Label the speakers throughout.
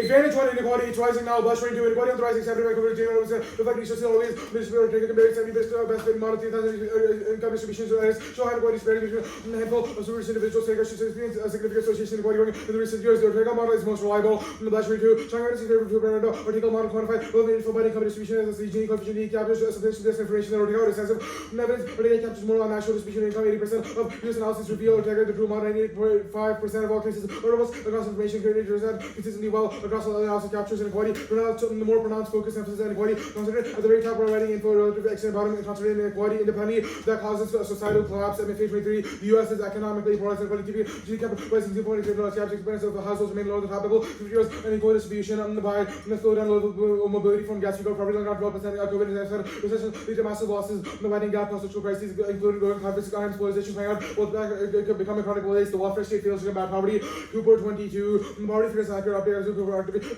Speaker 1: Advantage 1 inequality, it's rising now. Blush 22 inequality on the rising, 70 by coverage, reflect research always. Ministry taking compared 70 best fit model 3000 income distributions show high inequality spread between a handful of super individuals. Experience a significant association inequality in the recent years. The Ortega model is most reliable. The Blush 22, showing artists in favor of Ortega model quantified well made for income distribution as the Gini coefficient E captures substantial disinformation that Ortega is sensitive. Evidence Ortega captures more on national distribution income. 80% of US analysis reveal Ortega the true model. 98.5% of all cases oracles across information created consistently well across all analysis captures inequality. The more pronounced focus emphasis on inequality concentrated at the very top of writing info relative to extent bottom and concentrated inequality independently that causes societal collapse. MFA 23, the US is economically polarized inequality. GDP capital rising 0.8 capital expense of the households remain low at the top level. 50 years and equal distribution by the slowdown low mobility from gas to property around 12% COVID recession lead to massive losses. The widening gap plus social crises including growing conflicts, economic polarization playing out both back becoming chronic malaise. The welfare state fails to combat poverty. Cooper 22, the poverty figures accurate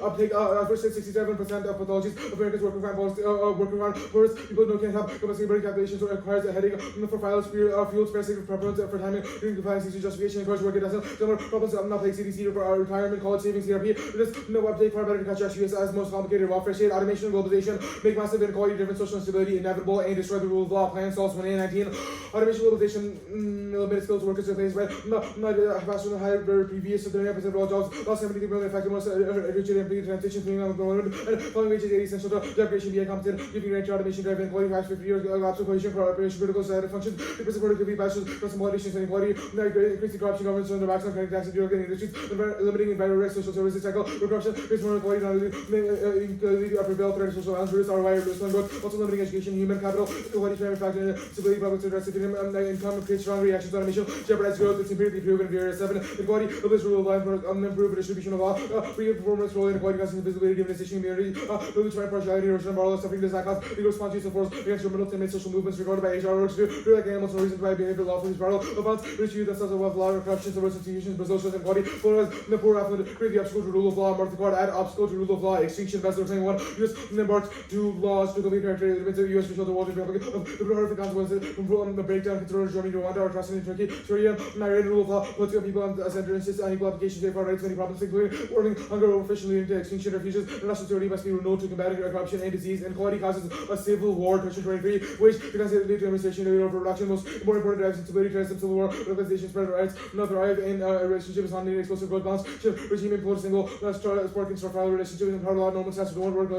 Speaker 1: uptake first 67% of pathologies of Americans working around first people no can have capacity burning calculations so it requires a headache for files fuel specific preference for timing during compliance justification encourage work it doesn't similar problems not like CDC or retirement college savings therapy. There's no update far better to catch US as most complicated welfare state automation and globalization make massive inequality driven social instability inevitable and destroy the rule of law. Plan solves 2019 automation globalization limited skills workers replaced by not faster than higher previous 39% of all jobs lost 73 million effective most rigid employee transition and following wages 80 essential job creation be competent giving range automation drive inequality past 50 years lapse of cohesion for operation critical societal functions increase productivity passions consolidations and inequality increasing corruption governments on the backs of cutting taxes and industries limiting environmental social services cycle corruption increase more inequality not prevail threat social balance reduce ROI reduce growth also limiting education human capital inequality primary factor stability public address income creates strong reactions automation jeopardize growth it's empirically proven in various 7 inequality others rule of life unemproved distribution of law free performance role inequality causing visibility demonization immunity privilege right partiality erosion of moral suffering does not cause legal response use of force against criminal to make social movements regarded by HR works to feel like animals no reason to buy behavior lawful is moral about which you themselves of law or corruption over institutions but social inequality polarized the poor affluent create the obstacle to rule of law mark the card add obstacle to rule of law extinction best of 21 US embarks to laws to complete characteristics of US official the world republic of the horrific consequences from the breakdown control Germany Rwanda or trusting in Turkey Syria Iran rule of law political people and center insists on equal application to equal rights many problems including warming hunger overfishing leading to extinction refuges national security must be renewed to combat corruption and disease inequality causes a civil war question 23 which becomes lead to administration of overproduction most more important drives instability terrorism civil war organization spread of rights not thrive in relationships non needing explosive growth balance regime impose single sparking file relationship and power law normal sense don't work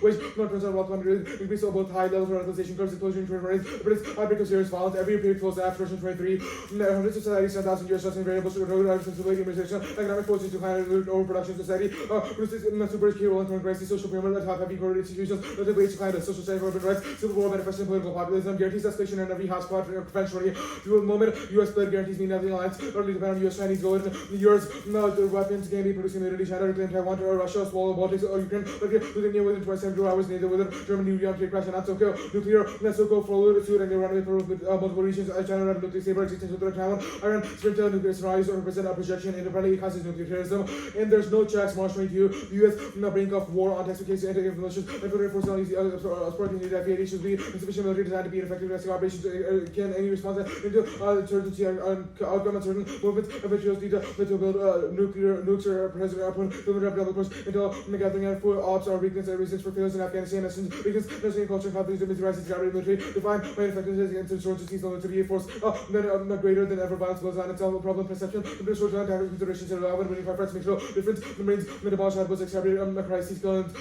Speaker 1: which not turns out welcome increase of both high levels of radicalization curves closure in 20 but it's outbreak of serious violence every period close after 23 hundreds of society 10,000 years testing variables to control sensibility administration economic forces to decline overproduction society produces super key role in current crisis social pyramid top heavy corporate institutions that the ways to decline social state urban rights civil war manifesting political populism guarantees escalation in every hotspot prevention to a moment US blood guarantees mean nothing alliance early depend on US Chinese gold in the years the weapons can be producing immunity China reclaim Taiwan or Russia swallow Baltics or Ukraine but within within 27 hours neither within Germany New take crash and not Tokyo nuclear let's go follow the suit and they run away with multiple regions China ran nuclear saber existence with Taiwan Iran sprint nuclear scenarios or represent a projection independently causes nuclear terrorism and there's no checks March 22 the US on the brink of war on textbook cases anti-gay militias and federal forces on these sporting needs FAA issues be insufficient military designed to be an effective domestic operations can any response into uncertainty outcome uncertain movements individuals need to build nukes or president upon building up double course until the gathering and full ops are weakness and reasons for failures in Afghanistan essence weakness nursing culture conflicts and rises gravity military define by effectiveness against insurgency seasonal to be force then greater than ever violence goes on itself problem perception the British short-term tactical considerations and relevant when you fight threats make sure difference the Marines the demolish outposts accelerated crisis guns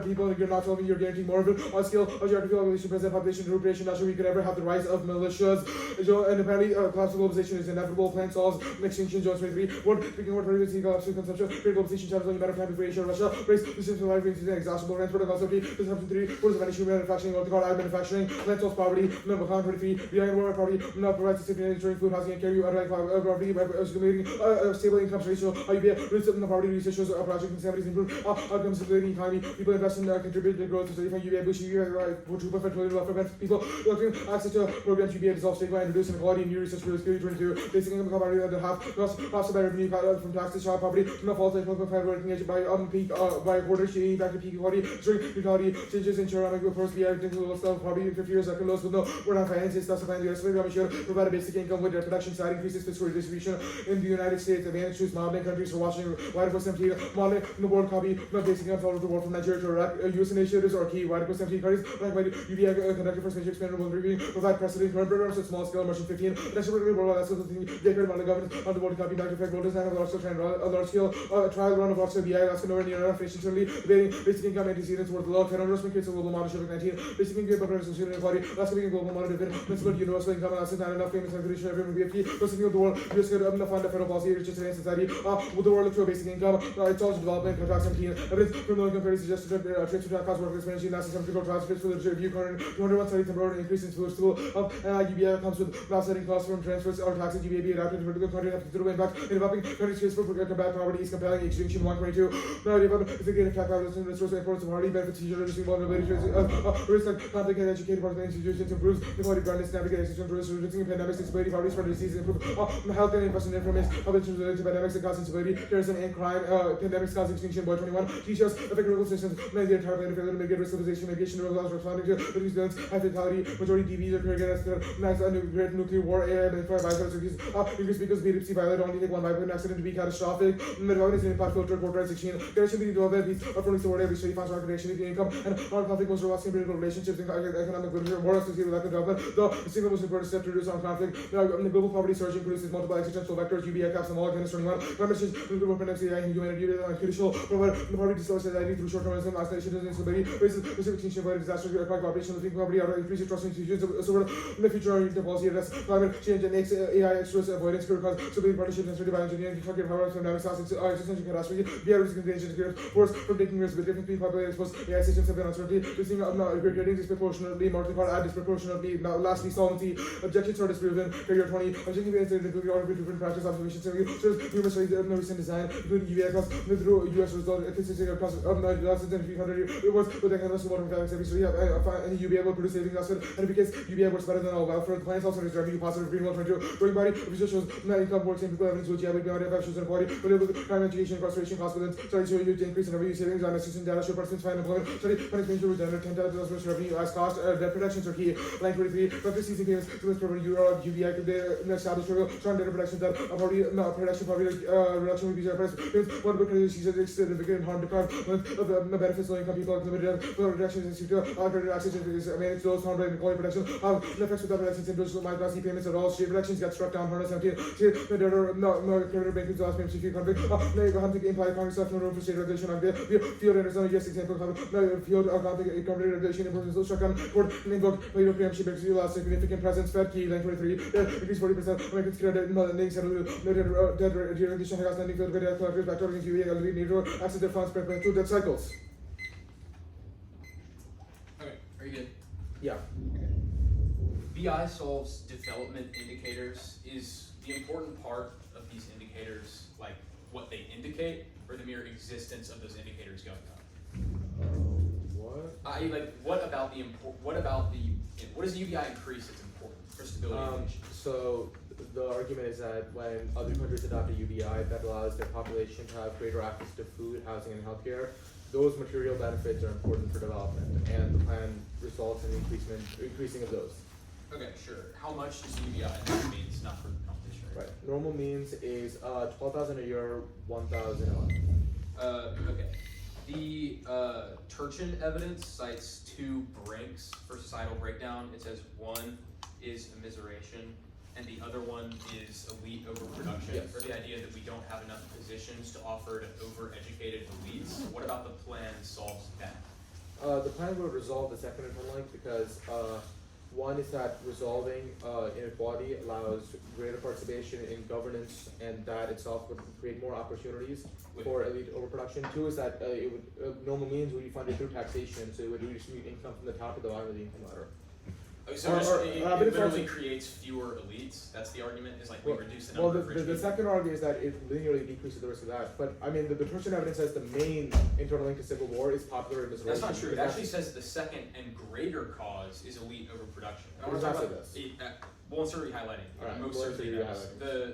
Speaker 1: people you're not telling me you're guaranteeing more of it on scale of geographical organization present population recuperation not sure we could ever have the rise of militias and apparently collapse of globalization is inevitable plan solves extinction Jones 23 one speaking word for see collapse of consumption great globalization challenge only matter of time before Asia Russia race systems of life brings exhaustible rents protocol safety disruption 3 forces of manufacturing manufacturing what they call manufacturing plan solves poverty number count 23 behind war poverty not provides safety and ensuring food housing and care you poverty by accumulating stable income ratio IUP reduce the poverty research shows project in 70s improve outcomes stability economy people invest in contribute to growth so if UBA push for 2.5 trillion welfare people looking access to programs UBA dissolve state and reduce inequality new research for security 22 basic income poverty at the half loss by revenue from taxes child poverty not fault 1.5 working age by peak by quarter shitty back to peak equality during neutrality changes in economic first be added to low self poverty in 50 years second loss with no we're not finances specifying the estimated share provide a basic income with their production side increases fiscal redistribution in the United States advantage choose modeling countries for watching wide force empty Nale, the world copy, not basic income follow the world from Nigeria to Iraq, US initiatives or key, radical 17 countries, like by UBI conducted first major experimental reviewing, provide precedent current programs at small scale, emerging 15, national world, that's the thing, they could amount of government on the world copy, not effect, world design of large scale trend, a large scale trial run of large scale BI, Alaska, nowhere near enough, nation certainly, debating basic income, antecedents worth low, federal investment case of global monitorship of 19, basic income, but social inequality, Alaska being global monitorship, principle, universal income, Alaska, not enough famous contribution, every BFT, basic of the world, US could fund a federal policy, riches and society, with the world through basic income, it's also development, contract 17, evidence, criminal income, very suggested, trades to cost workers, managing, NASA, some critical transfers for the review, 201 studies, temporary increase in school of UBI comes with offsetting costs from transfers or taxes, UBI be adapted to vertical country, have considerable impact in developing countries face for combat poverty is compelling, extinction 122, now development is a great attack by the resource and importance of hardy benefits, teacher, reducing vulnerability, risk like conflict and educated parts of institutions, improves equality, grandness, navigate extinction, reducing pandemics, disability, poverty, spread diseases, improve health and investment information, public related to pandemics that cause instability, terrorism and crime, pandemics cause extinction, boy 21, teachers, affect local systems, mitigate entire plan failure, mitigate risk civilization, mitigation, laws responding to reduce guns, high fatality, majority DVs occur against great nuclear war, AI, and bypass increase because BDPC violate only take one bypass accident to be catastrophic, development is an impact filter, quarter 16, connection between development peace, according to what every study finds connection between income and non-conflict most robust political relationships in economic literature, more associated with lack of development, the single most important step to reduce conflict, global poverty surge increases multiple existential vectors, UBI caps and all, minus 21, climate change, global pandemics, AI, and humanity, conditional, provide the poverty distorts society through short-termism, isolation, instability, raises specific extinction, avoided disaster, economic cooperation, between poverty, increases trust in institutions, so in the future, the policy address climate change and makes AI extras avoidance, cause stability, partnerships, and by engineering, target power, pandemic, existential catastrophe, VR risk contagion, force from taking risks with different people, population exposed, AI systems have been uncertainty, reducing grading disproportionately, multi-part add disproportionately, now lastly, solvency, objectives are disproven, career 20, objective is including all different practice observations, shows numerous ways of recent design, including UVI across, through US result, consisting across less than 300 rewards, with the kind of water mechanics every so any UBI will produce savings asset, and because UBI works better than all welfare, the plan also is revenue positive, green 122, growing body, research shows net income works in people evidence, which yeah, beyond shows in body, but able to crime education, incarceration, cost within, studies show huge increase in revenue savings, and assistant data show persons find employment, study, punishment to generate 10,000 revenue as cost, debt protections are key, line 23, after seizing payments to this program, UBI could establish strong data protection that poverty, protection, poverty reduction would be one book is significant harm deprived of the benefits low income people, limited reductions in secure, credit access is managed those harmed by inequality protection, the effects without protections in digital might not see payments at all, state protections get struck down, 117, the debtor, no creditor banking last payments, secure convict, hunting implied Congress left no room for state regulation on the field and another yes example, field of conflict, conflict regulation, improvements, those struck down, court, main book, later preemption, because you lost significant presence, Fed key, line 23, increase 40%, Americans credit, lending, settled, debt regulation, high lending, field, credit, collectors, back to UVA, need to access their funds, prepare through debt cycles.
Speaker 2: Okay, are you good?
Speaker 1: Yeah.
Speaker 2: Okay. BI solves development indicators. Is the important part of these indicators like what they indicate, or the mere existence of those indicators going up?
Speaker 1: What?
Speaker 2: What does UBI increase that's important for stability?
Speaker 3: So the argument is that when other countries adopt a UBI that allows their population to have greater access to food, housing, and healthcare, those material benefits are important for development, and the plan results in increasing of those.
Speaker 2: Okay, sure. How much does UBI means not for competition?
Speaker 3: Right. Normal means is 12,000 a year, 1,000 a month.
Speaker 2: Okay. The Turchin evidence cites two breaks for societal breakdown. It says one is immiseration, and the other one is elite overproduction,
Speaker 3: yes.
Speaker 2: Or the idea that we don't have enough positions to offer to overeducated elites. What about the plan solves that?
Speaker 3: The plan will resolve the second interlink because one is that resolving inequality allows greater participation in governance, and that itself would create more opportunities for elite overproduction. Two is that it would normal means would be funded through taxation, so it would redistribute income from the top to the bottom of the income ladder.
Speaker 2: So it literally creates fewer elites. That's the argument. Is like we reduce the number of rich people.
Speaker 3: The second argument is that it linearly decreases the risk of that. But I mean, the Turchin evidence says the main internal link to civil war is popular immiseration.
Speaker 2: That's not true. It actually says the second and greater cause is elite overproduction. I want to talk about this. Well, it's already highlighting.
Speaker 3: Right,
Speaker 2: most certainly does. I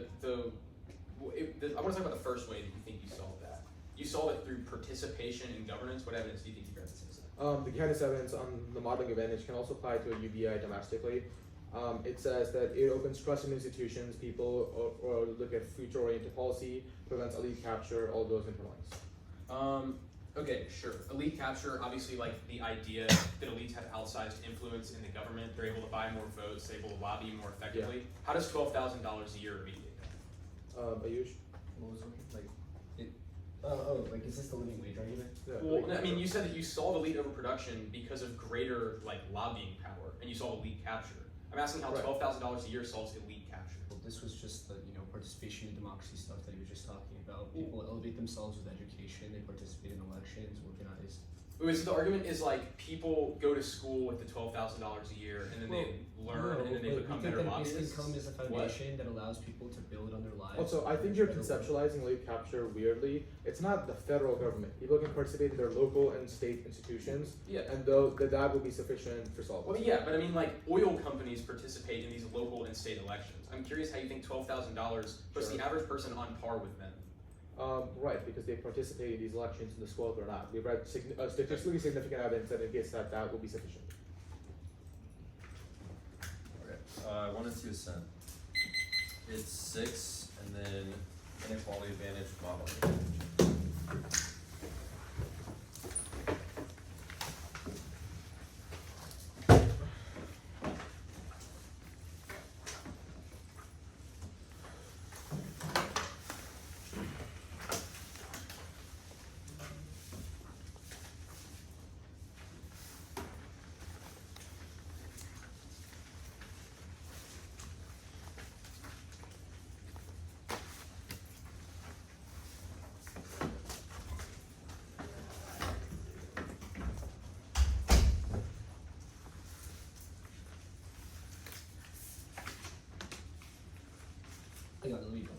Speaker 2: want to talk about the first way that you think you solve that. You solve it through participation in governance. What evidence do you think you evidence is that?
Speaker 3: The kind of evidence on the modeling advantage can also apply to a UBI domestically. It says that it opens trust in institutions, people, or look at future-oriented policy, prevents elite capture, all those interlinks.
Speaker 2: Okay, sure. Elite capture, obviously, like the idea that elites have outsized influence in the government, they're able to buy more votes, they're able to lobby more effectively.
Speaker 3: Yeah.
Speaker 2: How does $12,000 a year alleviate that?
Speaker 3: Ayush?
Speaker 4: What was it? Like, like, is this the living wage argument?
Speaker 3: Yeah,
Speaker 2: Well, I mean, you said that you solve elite overproduction because of greater like lobbying power, and you solve elite capture. I'm asking how
Speaker 3: Right.
Speaker 2: $12,000 a year solves elite capture.
Speaker 4: Well, this was just the participation in democracy stuff that you were just talking about. People elevate themselves with education. They participate in elections, organize.
Speaker 2: So the argument is like people go to school with the $12,000 a year, and then they learn, and then they become better
Speaker 4: Basic
Speaker 2: lobbyists.
Speaker 4: income is a foundation that allows people to build on their lives.
Speaker 3: Also, I think you're conceptualizing elite capture weirdly. It's not the federal government. People can participate in their local and state institutions,
Speaker 2: Yeah.
Speaker 3: and though that will be sufficient for solving.
Speaker 2: Well, yeah, but I mean, like oil companies participate in these local and state elections. I'm curious how you think $12,000 puts
Speaker 3: Sure.
Speaker 2: the average person on par with them.
Speaker 3: Right, because they participate in these elections in the scope or not. We've read statistically significant evidence that indicates that will be sufficient.
Speaker 5: Okay, 1 and 2 cent. It's 6, and then inequality advantage, modeling advantage.
Speaker 4: I got the lead on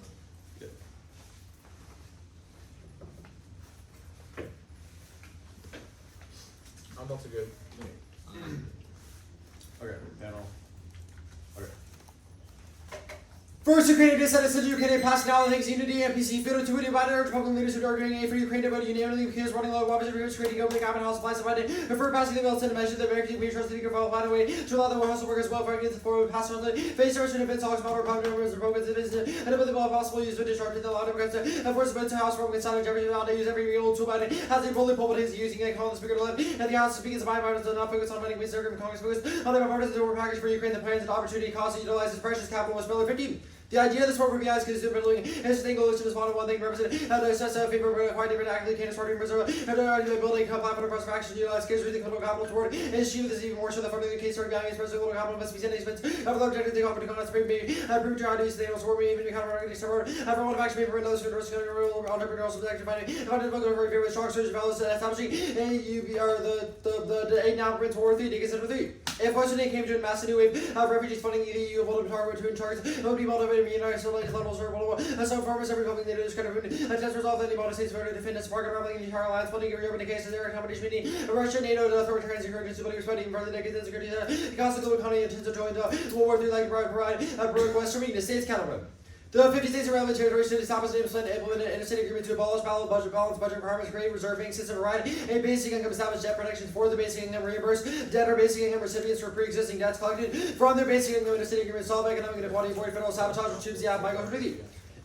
Speaker 3: I'm also good.
Speaker 4: it.
Speaker 5: Okay, panel. Okay.
Speaker 6: First, Ukraine decided to Ukraine passed now thanks unity NPC failed to divide our Republican leaders who are arguing a for Ukraine about unanimously because running low weapons agreements creating government cabinet house supplies divided for passing the bill to mention that American we trust the Ukraine find a way to allow the White House workers welfare against the forward pass on the face search and events talks about Republican members and Republicans in business and about the bill possible use of discharge the law Democrats and force to House Republicans signing every allowed to use every real tool about it as they bully pulpit is using a call the speaker to let and the House speaks by bipartisan do not focus on money waste and Congress focus on the bipartisan war package for Ukraine the plans and opportunity cost to utilize its precious capital was Miller 15. The idea of this program for guys is building is single issue is one thing represent and assess a favor quite different actively can start reserve and building a platform across action utilize kids with the total capital toward issue this even more so the funding the case starting guys president total capital must be sent expense of the objective the company conduct spring be prove to ideas they also me even become organic server everyone of action paper and those who are real entrepreneurs subject finding funded book over here with strong social values establishing you are the 8 now prince war 3 to consider 3 if Washington came to a massive new wave of refugees funding the EU will target to in charge it would be motivated United States levels are some farmers every public leader is kind of a test result that the United States voted to defend its market rumbling in the entire alliance funding reopen the cases there competition meeting Russia NATO to authoritarian security stability responding for the decades of security the cost of global economy intends to join the World War III like provide a broad Western meeting the states Counterplan. The 50 states and relevant territories should establish and implement an interstate agreement to abolish balanced budget requirements, create reserving system, provide a basic income, establish debt protections for the basic income, reimburse debt or basic income recipients for pre-existing debts collected from their basic income, interstate agreement, solve economic inequality, avoid federal sabotage, which choose the app, Michael Treaty.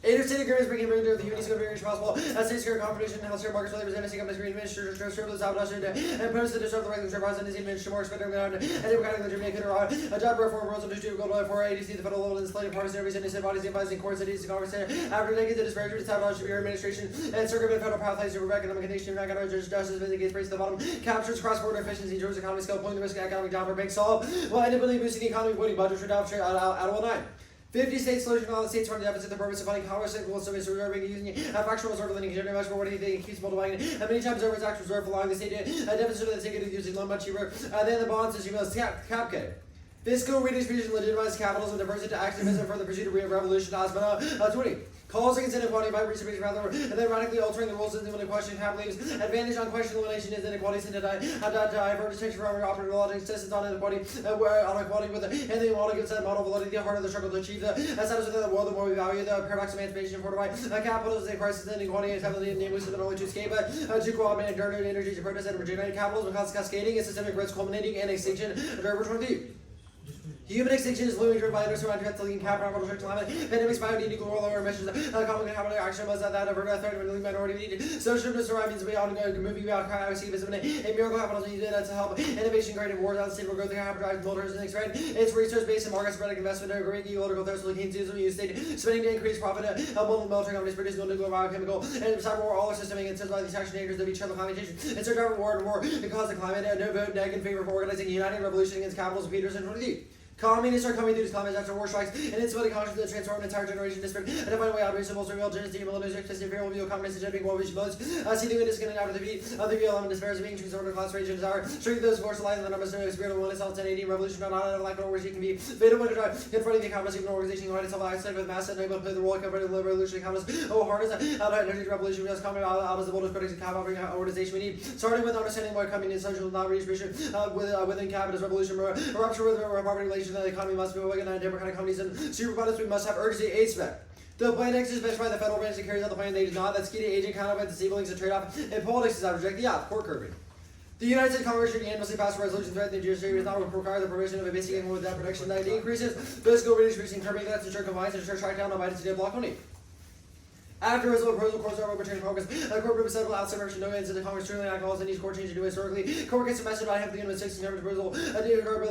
Speaker 6: Interstate agreements bring him into the unions of various possible as states secure competition, healthcare markets, labor, and income agreement, administer the sabotage and purpose to disrupt the regulatory process and administer more expected and democratic legitimate a job reform rules of the goal for ADC, the federal level legislative parties, and every bodies advising courts, cities, Congress, after decades of disparagement, sabotage, severe administration, and circumvent federal pathways to economic condition, economic justice, vindicates race to the bottom, captures cross-border efficiency, improves economic scale, pulling the risk of economic down for banks solve, while independently boosting the economy, avoiding budget reduction out of all night. 50 states solution all the states fund deficit the purpose of funding Congress and will service reserving using a fractional reserve lending generally much more what anything keeps multiplying it and many times over its actual reserve allowing the state a deficit of the state using loan much cheaper than the bonds as you must cap. Fiscal redistribution legitimizes capitalism diversity to activism for the pursuit of revolution as 20. Calls against inequality by redistribution rather and then radically altering the rules and the question cap leaves advantage on question elimination is inequality and divert distinction from operative logic insistence on inequality on equality with and the inequality gives that model validity the harder the struggle to achieve the status within the world the more we value the paradox of emancipation fortified capitalism is a crisis and inequality and stability namely so that only to escape to coordinate dirty energy to protest and regenerate capitalism because cascading and systemic risk culminating in extinction. Driver 20. Human extinction is looming driven by industrial leading capital model climate, pandemics, biodiversity, global lower emissions, common capital action was that of a third of a minority need. Social survival means we all go moving out privacy visibility. A miracle capital is needed to help innovation, creative wars, unstable growth, capital drive, motor and trend. It's research based and market spreading investment, great political thirst, looking to use state spending to increase profit, multiple military companies producing nuclear biochemical and cyber war, all are system being intensified by these action haters of each other climate change. It's a driver war and war because the climate, no vote, neg in favor of organizing a united revolution against capitalism, Peters and 23. Communists are coming through these comments after war strikes and it's building conscience to transform an entire generation disparate and define way out of symbols, real genocide, military, imperial, view, communist, agenda, war, vision, modes. See the witness getting after the beat of the real element despairs of being transformed to class rage and desire. Strength those forces alive in the numbers of spirit of one itself, 1080 revolution, not out of like an organization can be. Fatal winter drive, confronting the communist, even organization, united itself, outside with mass and able to play the role of converting the revolutionary communists. Oh, harness, out of energy revolution, we just coming out as the boldest critics of cap offering organization we need. Starting with understanding why communist social not redistribution within capitalist revolution, a rupture with poverty relations, the economy must be and democratic companies and super products, we must have urgency expect. The plan X is specified by the federal branch that carries out the plan they do not. That's key to agent counterplan, disabling is a trade-off. And politics is I reject the court curbing. The United States Congress should unanimously pass a resolution threatening the judiciary does not require the provision of a basic income without protection that increases fiscal redistribution, curbing that's ensure compliance and ensure trackdown on Biden's block only. After his proposal, courts are overturning progress. A court group settled outside version no ends in the Congress truly alcohols and needs court change to do historically. Court gets a message by him beginning with 16 term proposal. A new court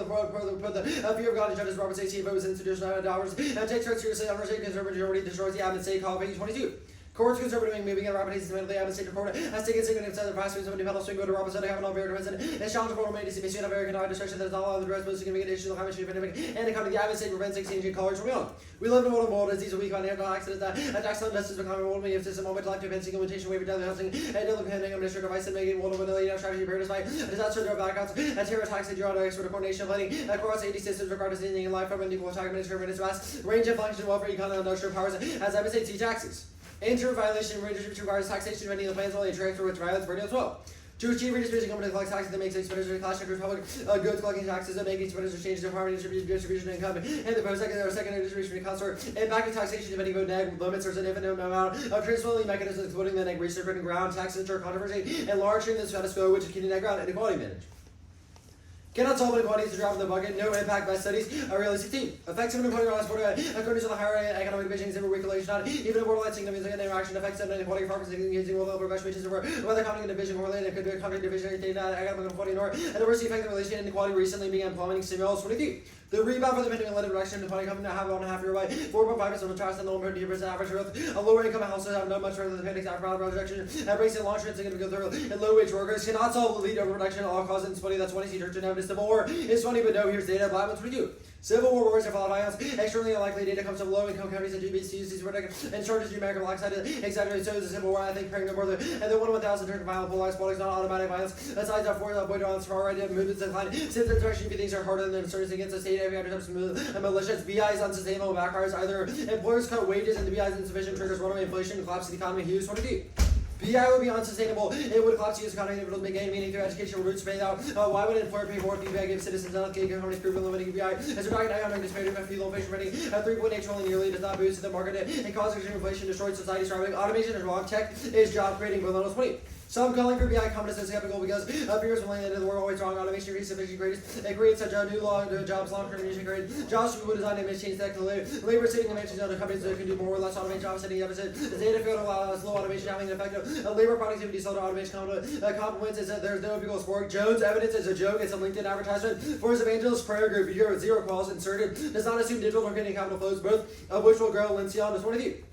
Speaker 6: put the fear of God and judges Robert 18 votes institutional dollars and takes right seriously. Unrestricted conservative majority destroys the Abbott State call page 22. Courts conservative moving at rapid pace to the Abbott State Court has taken significant steps to pass through some development swing go to Robert Center, having all very president and challenge for made to see based on American discretion that is not allowed the rest most significant issues of climate change pandemic and economy. The Abbott State prevents exchanging colors from beyond. We live in a world of disease, a week on air accidents that attacks on justice becoming a world of system moment like defense implementation waiver deadly housing and depending on minister device and making world of a strategy preparedness by disaster door blackouts and terror attacks and draw expert coordination planning across 80 systems regardless of anything in life from an equal attack minister of vast range of function welfare economic and industrial powers as Abbott State see taxes. Enter violation redistribution requires taxation of any of the plans only transfer with violence burden as well. To achieve redistribution, company collects taxes that makes expenditures class checkers public goods collecting taxes that make expenditures change to poverty distribution income and the secondary distribution consort and back to taxation depending on neg limits or significant amount of transferring mechanisms including the neg research and ground taxes ensure controversy and enlarging the status quo which is keeping that ground inequality managed. Cannot solve inequalities to drop in the bucket, no impact by studies, a realistic team. Effective inequality around border, according to the higher economic division, exhibit regulation, not even a borderline significant interaction affects inequality farmers engaging with over professional issues whether economic division correlated, could be a country division, economic inequality, nor a diversity effect relation inequality recently began plummeting stimulus 23. The rebound for the pending led reduction in coming to have 1.5 year by 4.5% of the trust and the 1.2% average growth. A lower income households have not much further than the pending after reduction and brings in long term significant growth and low wage workers cannot solve the lead over reduction at all costs. It's funny that's 20 church and evidence civil war. It's funny, but no, here's data. Black ones we do. Civil war wars are followed by violence. Extremely unlikely data comes from low income countries and GBs to use these and charges to American black side exaggerated so is the civil war. I think praying no more than and the 1,000 turn violent polarized politics not automatic violence. Aside that for avoid violence far right movements decline. Since the direction things are harder than insurgents against the state every other militias. BI is unsustainable backfires either employers cut wages and the BI is insufficient triggers runaway inflation collapse the economy huge 20 BI would be unsustainable. It would collapse the U.S. economy if it doesn't make any meaning through education roots paid out. Why would an employer pay more if BI gives citizens not the companies proven limiting BI? As a dragon economic disparity of fuel inflation rating at 3.8 trillion yearly does not boost the market and causes extreme inflation, destroys society, starving. Automation is wrong. Tech is job creating. Millennials 20. Some calling for BI companies as skeptical because fears from laying into the world always wrong. Automation increases efficiency greatest. It creates such a new law jobs long term mission create jobs to design and change tech labor saving dimensions other companies that can do more or less automation job setting deficit. The data field allows low automation having an effect of labor productivity so automation complements is that there's no people sport. Jones evidence is a joke. It's a LinkedIn advertisement for his evangelist prayer group. Zero calls inserted. Does not assume digital marketing capital flows, both of which will grow. Lencion is one of you.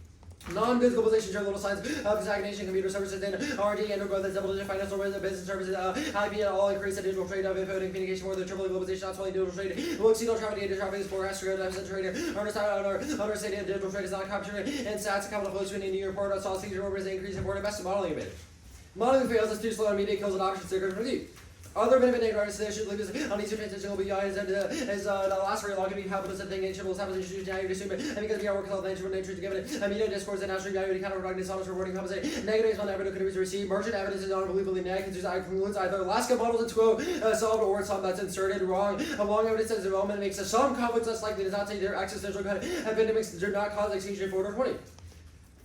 Speaker 6: Non-globalization show little signs of stagnation, computer services, and R&D, and growth as double-digit financial business services, IP, and all increase the digital trade of info and communication more than triple globalization, not only digital trade. Will exceed all traffic, data traffic is forecast to grow deficit trade. Understated digital trade is not captured, and stats capital flows to a new report on saw seizure orders increase in foreign investment modeling a bit. Modeling fails, it's too slow, and media kills adoption, stickers review. Other benefit artists should leave this on easier transition will be as the last very long can be helpful to think nature will establish issues to assume it and because we are working on nature to give it a media discourse and naturally value kind of recognize honest rewarding compensate negatives on evidence could be received. Merchant evidence is unbelievably negative concludes either Alaska models and TWO solved or some that's inserted wrong. Long evidence says development makes some conflicts less likely does not say their existential pandemics do not cause extinction 4 or 20.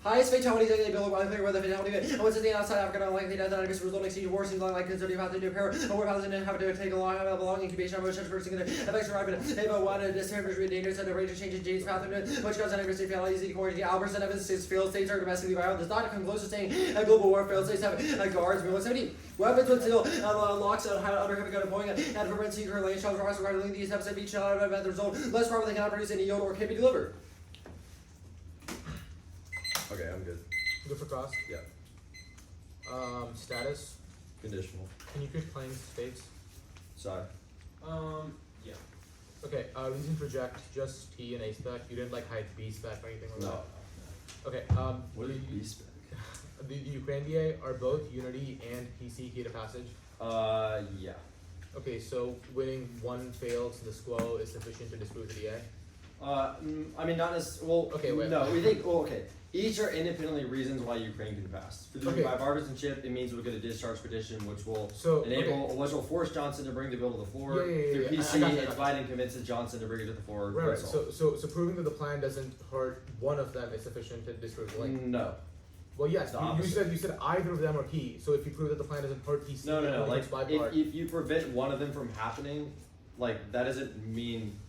Speaker 6: Highest fatalities in the bill of clear whether fatality and what's the outside Africa not likely death that is resulting in war seems like concerning about the new pair or where housing and have to take a long incubation of such person affects arriving about one disturbance dangerous and a range of changes genes pathogen which causes an aggressive fatalities according to Alberts and Evans failed states are domestically violent does not come close to saying a global war failed states have guards Rule 17 weapons would still locks out under heavy gun deploying and prevent secret lane shots regarding these steps of each shot about the result less probably cannot produce any yield or can be delivered.
Speaker 5: Okay, I'm good.
Speaker 3: Good for cost.
Speaker 5: Yeah.
Speaker 3: Status.
Speaker 5: Conditional.
Speaker 3: Can you pick planes, states?
Speaker 5: Sorry.
Speaker 2: Yeah.
Speaker 3: Okay, reason to reject just T and A spec. You didn't like hide B spec or anything like
Speaker 5: No.
Speaker 3: that? Okay,
Speaker 5: What is B spec?
Speaker 3: the Ukraine DA are both Unity and PC key to passage.
Speaker 5: Yeah.
Speaker 3: Okay, so winning one fails the SQO is sufficient to disprove the DA?
Speaker 5: I mean, not as well.
Speaker 3: Okay, wait.
Speaker 5: No, we think. Well, okay. Each are independently reasons why Ukraine can pass. For the
Speaker 3: Okay.
Speaker 5: bipartisanship, it means we'll get a discharge petition, which will
Speaker 3: So,
Speaker 5: enable, which will force Johnson to bring the bill to the floor.
Speaker 3: Yeah.
Speaker 5: Through
Speaker 3: I
Speaker 5: PC,
Speaker 3: got you.
Speaker 5: if Biden convinces Johnson to bring it to the floor,
Speaker 3: Right,
Speaker 5: that's all.
Speaker 3: so proving that the plan doesn't hurt one of them is sufficient to disprove the link.
Speaker 5: No,
Speaker 3: Well, yes,
Speaker 5: The
Speaker 3: you
Speaker 5: opposite.
Speaker 3: said either of them are key. So if you prove that the plan doesn't hurt PC,
Speaker 5: no.
Speaker 3: it only
Speaker 5: Like,
Speaker 3: hurts my part.
Speaker 5: if you prevent one of them from happening, like that doesn't mean,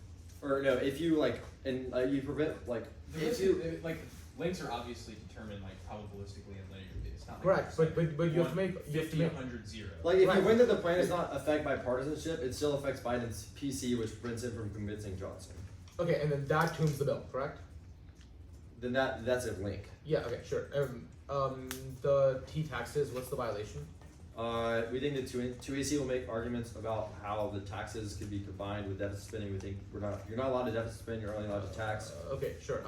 Speaker 5: or no, if you like, and you prevent like,
Speaker 2: The
Speaker 5: if
Speaker 2: risk
Speaker 5: you,
Speaker 2: is, like links are obviously determined like probabilistically and linearly. It's not like
Speaker 3: Correct,
Speaker 2: it's
Speaker 3: but
Speaker 2: like
Speaker 3: you have to make
Speaker 2: 50, 100, 0.
Speaker 5: like if
Speaker 3: Right.
Speaker 5: you win that the plan is not affected by partisanship, it still affects Biden's PC, which prevents him from convincing Johnson.
Speaker 3: Okay, and then that tombs the bill, correct?
Speaker 5: Then that's a link.
Speaker 3: Yeah. Okay. Sure. The T taxes. What's the violation?
Speaker 5: We think that 2AC will make arguments about how the taxes can be combined with deficit spending. We think you're not allowed to deficit spend, you're only allowed to tax.
Speaker 3: Okay. Sure.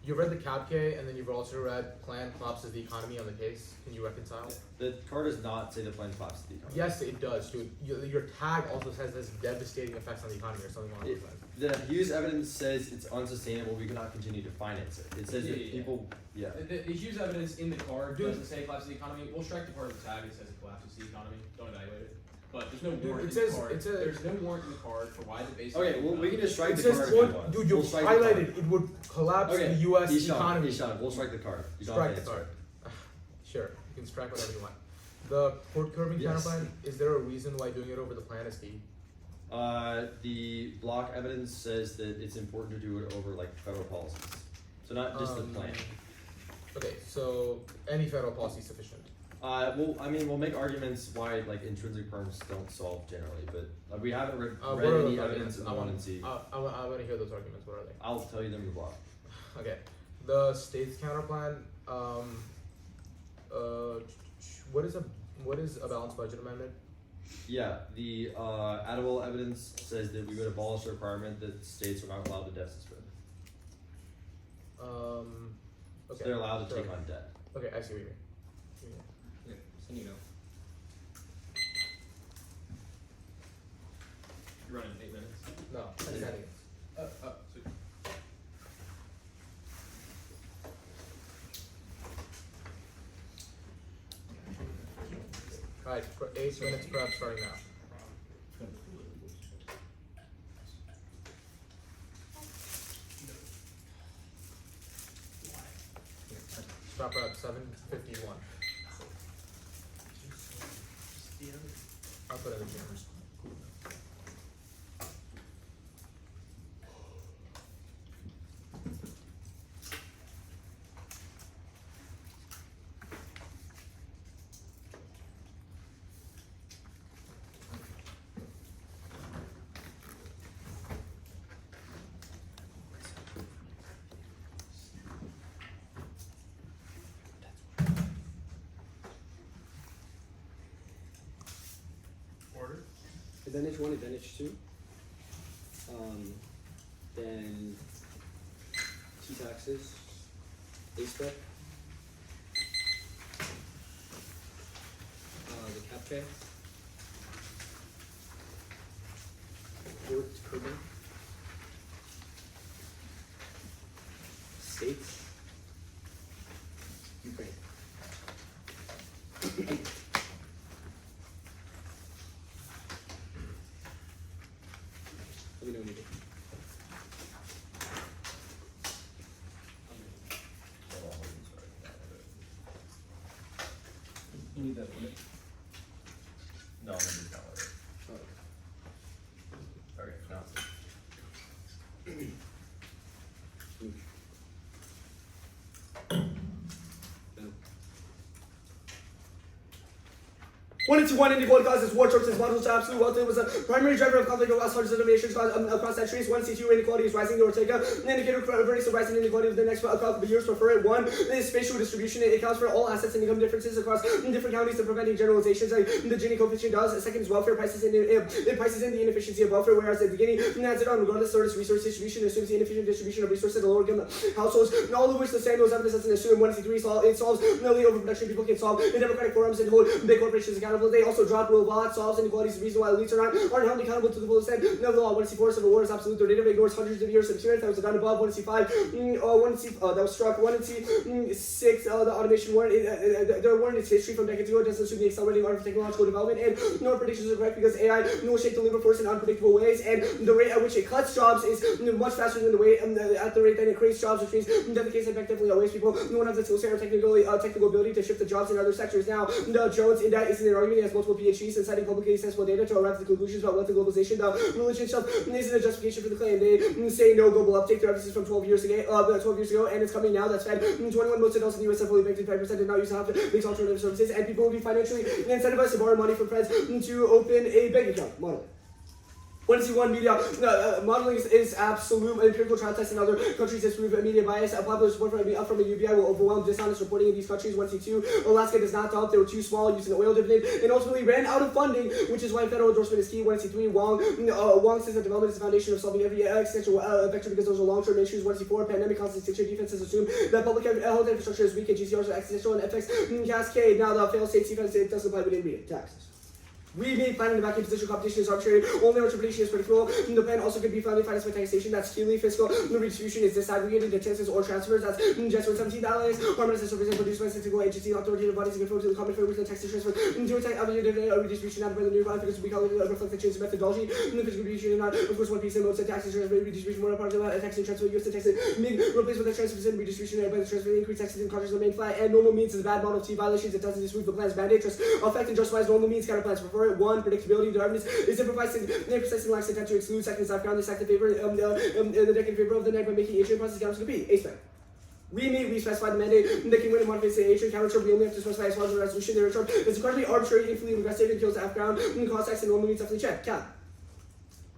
Speaker 3: You read the cap K, and then you've also read plan collapses the economy on the case. Can you reconcile?
Speaker 5: The card does not say the plan collapses the economy.
Speaker 3: Yes, it does, dude. Your tag also says this devastating effects on the economy or something along those lines.
Speaker 5: The Hughes evidence says it's unsustainable. We cannot continue to finance it. It says that
Speaker 2: Yeah.
Speaker 5: people, yeah.
Speaker 2: The Hughes evidence in the card
Speaker 3: Dude.
Speaker 2: doesn't say collapses the economy. We'll strike the part of the tag that says it collapses the economy. Don't evaluate it. But there's no warrant
Speaker 3: it
Speaker 2: in the
Speaker 3: says-
Speaker 2: card.
Speaker 3: it says-
Speaker 2: There's no warrant in the card for why the basic.
Speaker 5: Okay, well we can just strike
Speaker 3: It
Speaker 5: the
Speaker 3: says
Speaker 5: card if you
Speaker 3: what,
Speaker 5: want.
Speaker 3: dude? You
Speaker 5: We'll strike the card.
Speaker 3: highlighted it would collapse
Speaker 5: Okay,
Speaker 3: the U.S.
Speaker 5: Ishan,
Speaker 3: economy.
Speaker 5: Ishan, we'll strike the card. You don't
Speaker 3: Strike
Speaker 5: have
Speaker 3: the
Speaker 5: to answer.
Speaker 3: card. Sure, you can strike whatever you want. The court curving
Speaker 5: Yes.
Speaker 3: counterplan. Is there a reason why doing it over the plan is key?
Speaker 5: The block evidence says that it's important to do it over like federal policies. So not just the plan.
Speaker 3: Okay, so any federal policy is sufficient.
Speaker 5: Well, I mean, we'll make arguments why like intrinsic firms don't solve generally, but we haven't read
Speaker 3: What are
Speaker 5: any
Speaker 3: those
Speaker 5: evidence in
Speaker 3: arguments?
Speaker 5: the one and C.
Speaker 3: I want to hear those arguments. What are they?
Speaker 5: I'll tell you them in the block.
Speaker 3: Okay, the state's counterplan. What is a balanced budget amendment?
Speaker 5: Yeah, the Adderall evidence says that we would abolish the requirement that states are not allowed to deficit spend.
Speaker 3: Okay.
Speaker 5: So they're allowed to
Speaker 3: sure.
Speaker 5: take on debt.
Speaker 3: Okay, I see what you mean.
Speaker 4: Yeah, so you know.
Speaker 2: You're running 8 minutes.
Speaker 3: No, I'm sending it.
Speaker 2: Sweet.
Speaker 3: Alright, 8 minutes prep starting now. Stop at 7:51. I'll put it in the cameras.
Speaker 2: Order.
Speaker 7: Advantage 1, advantage 2. Then T taxes, A spec. The cap K. Court curbing. States. Ukraine. Let me know when you do.
Speaker 5: Hold on, sorry. No, number's not letter. Okay, now.
Speaker 6: One into one inequality causes war, chokes, models to absolute wealth. It was a primary driver of conflict across hundreds of nations across centuries. 1C2 inequality is rising. The Ortega, an indicator of verdicts of rising inequality of the next couple of years. Prefer it. One is spatial distribution. It accounts for all assets and income differences across different counties and preventing generalizations like the Gini coefficient does. Second is welfare. It prices in the inefficiency of welfare, whereas at the beginning it adds it on regardless. Third is resource distribution. It assumes the inefficient distribution of resources in lower income households. And all of which the Samuel's evidence doesn't assume. 1C3 it solves nearly overproduction. People can solve in democratic forums and hold big corporations accountable. They also drop while it solves inequalities, the reason why elites aren't held accountable to the full extent. No, the law. 1C4 civil war is absolute. Their data ignores hundreds of years of experience. That was done above. 1C5, that was struck. 1C6, the automation warrant. Their warrant is history from decades ago. It doesn't assume the accelerating art of technological development, and no predictions are correct because AI will shape the labor force in unpredictable ways, and the rate at which it cuts jobs is much faster than the rate at the rate that it creates jobs, which means that the case effectively always people no one has the skills or technical ability to shift the jobs in other sectors. Now, Jones in that is in an argument. He has multiple PhDs and citing publicly accessible data to arrive at the conclusions about what the globalization, the religion itself isn't a justification for the claim. They say no global uptake. Their emphasis from 12 years ago, and it's coming now. That's fed. 21 most adults in the U.S. have fully banked 5% did not use half these alternative services, and people will be financially incentivized to borrow money from friends to open a bank account. Model. 1C1 media modeling is absolute. Empirical trial tests in other countries disprove media bias. Popular support from a UBI will overwhelm dishonest reporting in these countries. 1C2 Alaska does not help. They were too small, using an oil dividend, and ultimately ran out of funding, which is why federal endorsement is key. 1C3 Wong says that development is the foundation of solving every existential vector because those are long-term issues. 1C4 pandemic constitution defenses assume that public health infrastructure is weak and GCRs are existential and FX cascade. Now the fail-safe defense doesn't apply within media taxes. We made planning the vacuum position competition is arbitrary. Only interpretation is predictable. The plan also could be finally financed by taxation. That's clearly fiscal. The redistribution is disaggregated into taxes or transfers. That's just with $17. Harmonized services produced by statistical agency authoritative bodies conform to the common framework of the tax transfer. To attack redistribution not by the new because we call it reflect the change in methodology. The contribution not of course one piece of most taxes transfer redistribution more part of the tax transfer used to tax MIG replaced with the transfer percent redistribution by the transfer increase taxes and charges remain flat and normal means is a bad model T violations. It doesn't disprove the plan's mandate. Just affect and justifies normal means counterplans. Prefer it. One predictability. The evidence is improvising lacks intent to exclude. Second is I've found this act in favor the deck in favor of the neck by making agent process counts to be A-spec. We specify the mandate that can win and modify the agent counter term. We only have to specify as far as the resolution. Their term is incredibly arbitrary, infinitely regressive, and kills F-ground. Context and normal means definitely check. Count.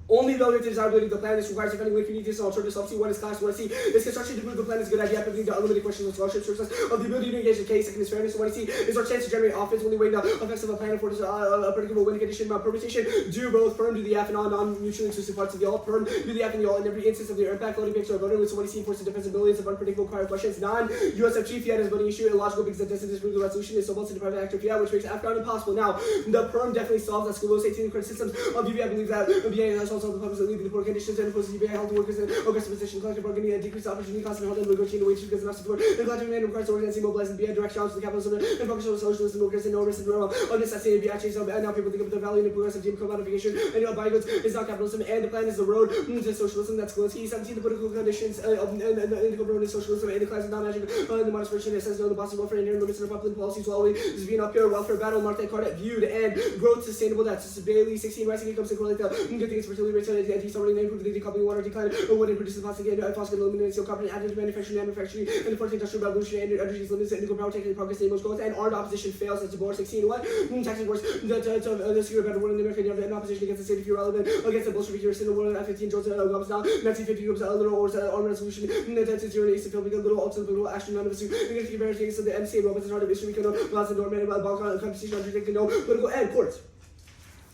Speaker 6: Only relevant to desirability of the plan. This requires defending link uniqueness and alternative substitute. One is class. 1C is construction to prove the plan is a good idea. Pivoting to unlimited questions of scholarship sources of the ability to engage the case. Second is fairness. 1C is our chance to generate offense. Only way the effects of a plan affords a predictable win condition. Permutation. Do both. Perm do the F and non-mutually exclusive parts of the all. Perm do the F and the all in every instance of the impact loading picture of voter with 1C enforces defense of billions of unpredictable prior questions. Non-USFG fiat is voting issue illogical because it doesn't disprove the resolution is so much to the private actor fiat, which makes F-ground impossible. Now the perm definitely solves that school safety and credit systems of UBI. I believe that MBA has also the purpose of leading poor conditions and imposes UBI health workers in aggressive position, collective bargaining, and decreased opportunity costs and health and negotiating wages because enough support. And collective demand requires organizing, mobilizing BI direct challenge to the capitalism and focus on socialism, workers and no risk and normal of necessity and BI change. And now people think of the value and the progressive Jim Crow modification and buy goods is not capitalism and the plan is the road to socialism. That's Zelensky. 17 the political conditions and the indical road is socialism and the class is non-magic the modest version. It says no the bossy welfare and limits and Republican policies will always be an uphill welfare battle. Martin Cardet viewed and growth sustainable. That's Bailey 16 rising incomes and correlate the good things fertility rates and anti-sovereign improve the decoupling water decline or what it produces plastic and phosphate aluminum steel carbon added to manufacturing and the 14th industrial revolution and energy limits and nuclear power taking progress in most growth and armed opposition fails as the board 16 what taxing force the secure better world in America and opposition against the state if you're relevant against the Bolshevik here in the world at 15 Joseph comes down 1950 groups a little or armed resolution to zero east to a little ultimate little action none of us against the various things of the MC and robots and hard of history we can know lots of Norman about Balkan competition contradicting no political and courts.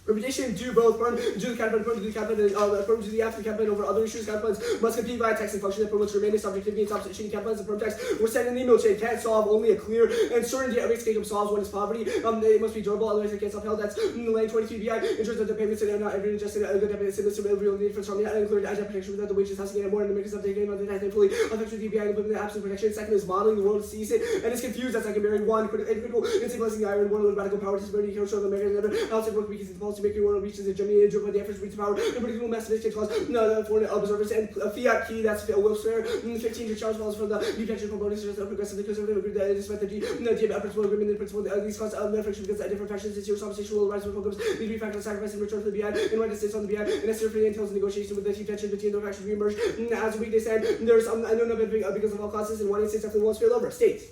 Speaker 6: Reputation do both. Perm do the campaign, perm do the campaign, perm do the after campaign over other issues. Campaigns must compete via text and function that promotes remaining subjectivity and substitution campaigns and perm text. We're sent an email chain can't solve only a clear and certain database income solves when it's poverty. It must be durable, otherwise it can't upheld. That's lane 23 BI ensures that the payments are not every adjusted a good debit similar to real need for strong included agile protection without the wages housing and more and the makers of the game of the tax fully affects the BI and implement the absolute protection. Second is modeling the world sees it and it's confused. That's secondary. One critical in stabilizing the iron world with radical power disparity can show the American outside work because the policy policymaking world reaches in Germany and driven by the efforts to reach power and political massive cause foreign observers and fiat key that's Wilson 15 to Charles Walls from the new pension proponents of progressive conservative agreed that despite the principle agreement the principle these cause of friction because different factions this year's conversation will rise with programs need to be factored sacrifice in return for the BI and United States on the BI and necessary entails negotiation with the chief tension between the factions reemerge as we said there's I don't know because of all causes and one instance definitely won't spill over states.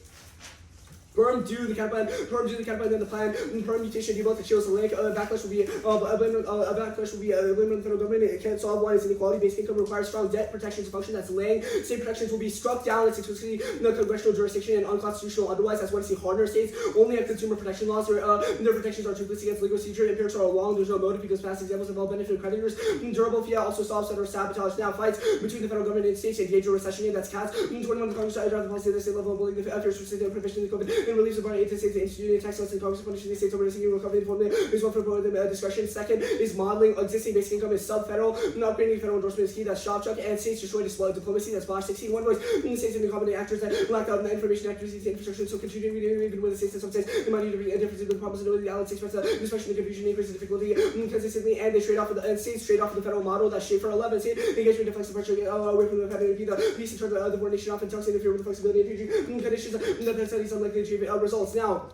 Speaker 6: Perm do the Counterplan, then the plan, permutation, do both the shields, the link, backlash will be, blame on the federal government, it can't solve one, is inequality, basic income requires strong debt protection to function, that's laying, state protections will be struck down, it's exclusively no congressional jurisdiction and unconstitutional otherwise, that's what I see harder states, only have consumer protection laws, where their protections are toothless against legal seizure, empirics are long, there's no motive because past examples involve benefit creditors, durable fiat also solves federal sabotage, now fights between the federal government and states, engage a recession, that's cats, 21 the Congress, I drive the policy at the state level, believe the affairs for state prohibition of the COVID, and relieves the body to states instituting tax laws and Congress punishing the states over seeking recovery informally is one for discretion. Second is modeling existing basic income is sub-federal, not upgrading federal endorsement is key, that's shop chuck, and states destroy diplomacy, that's bosh 16. One voice in the states and the competent actors that lack out information accuracy to infrastructure, so continuing even with the states and some states, there might need to be a difference in the problems and the Allied express especially the confusion increases difficulty consistently, and they trade off with the states trade off with the federal model that's Schaefer 11 state engagement deflects the pressure away from the federal the peace and turn the foreign nation off and talks interfere with the flexibility and conditions that studies unlikely to achieve results. Now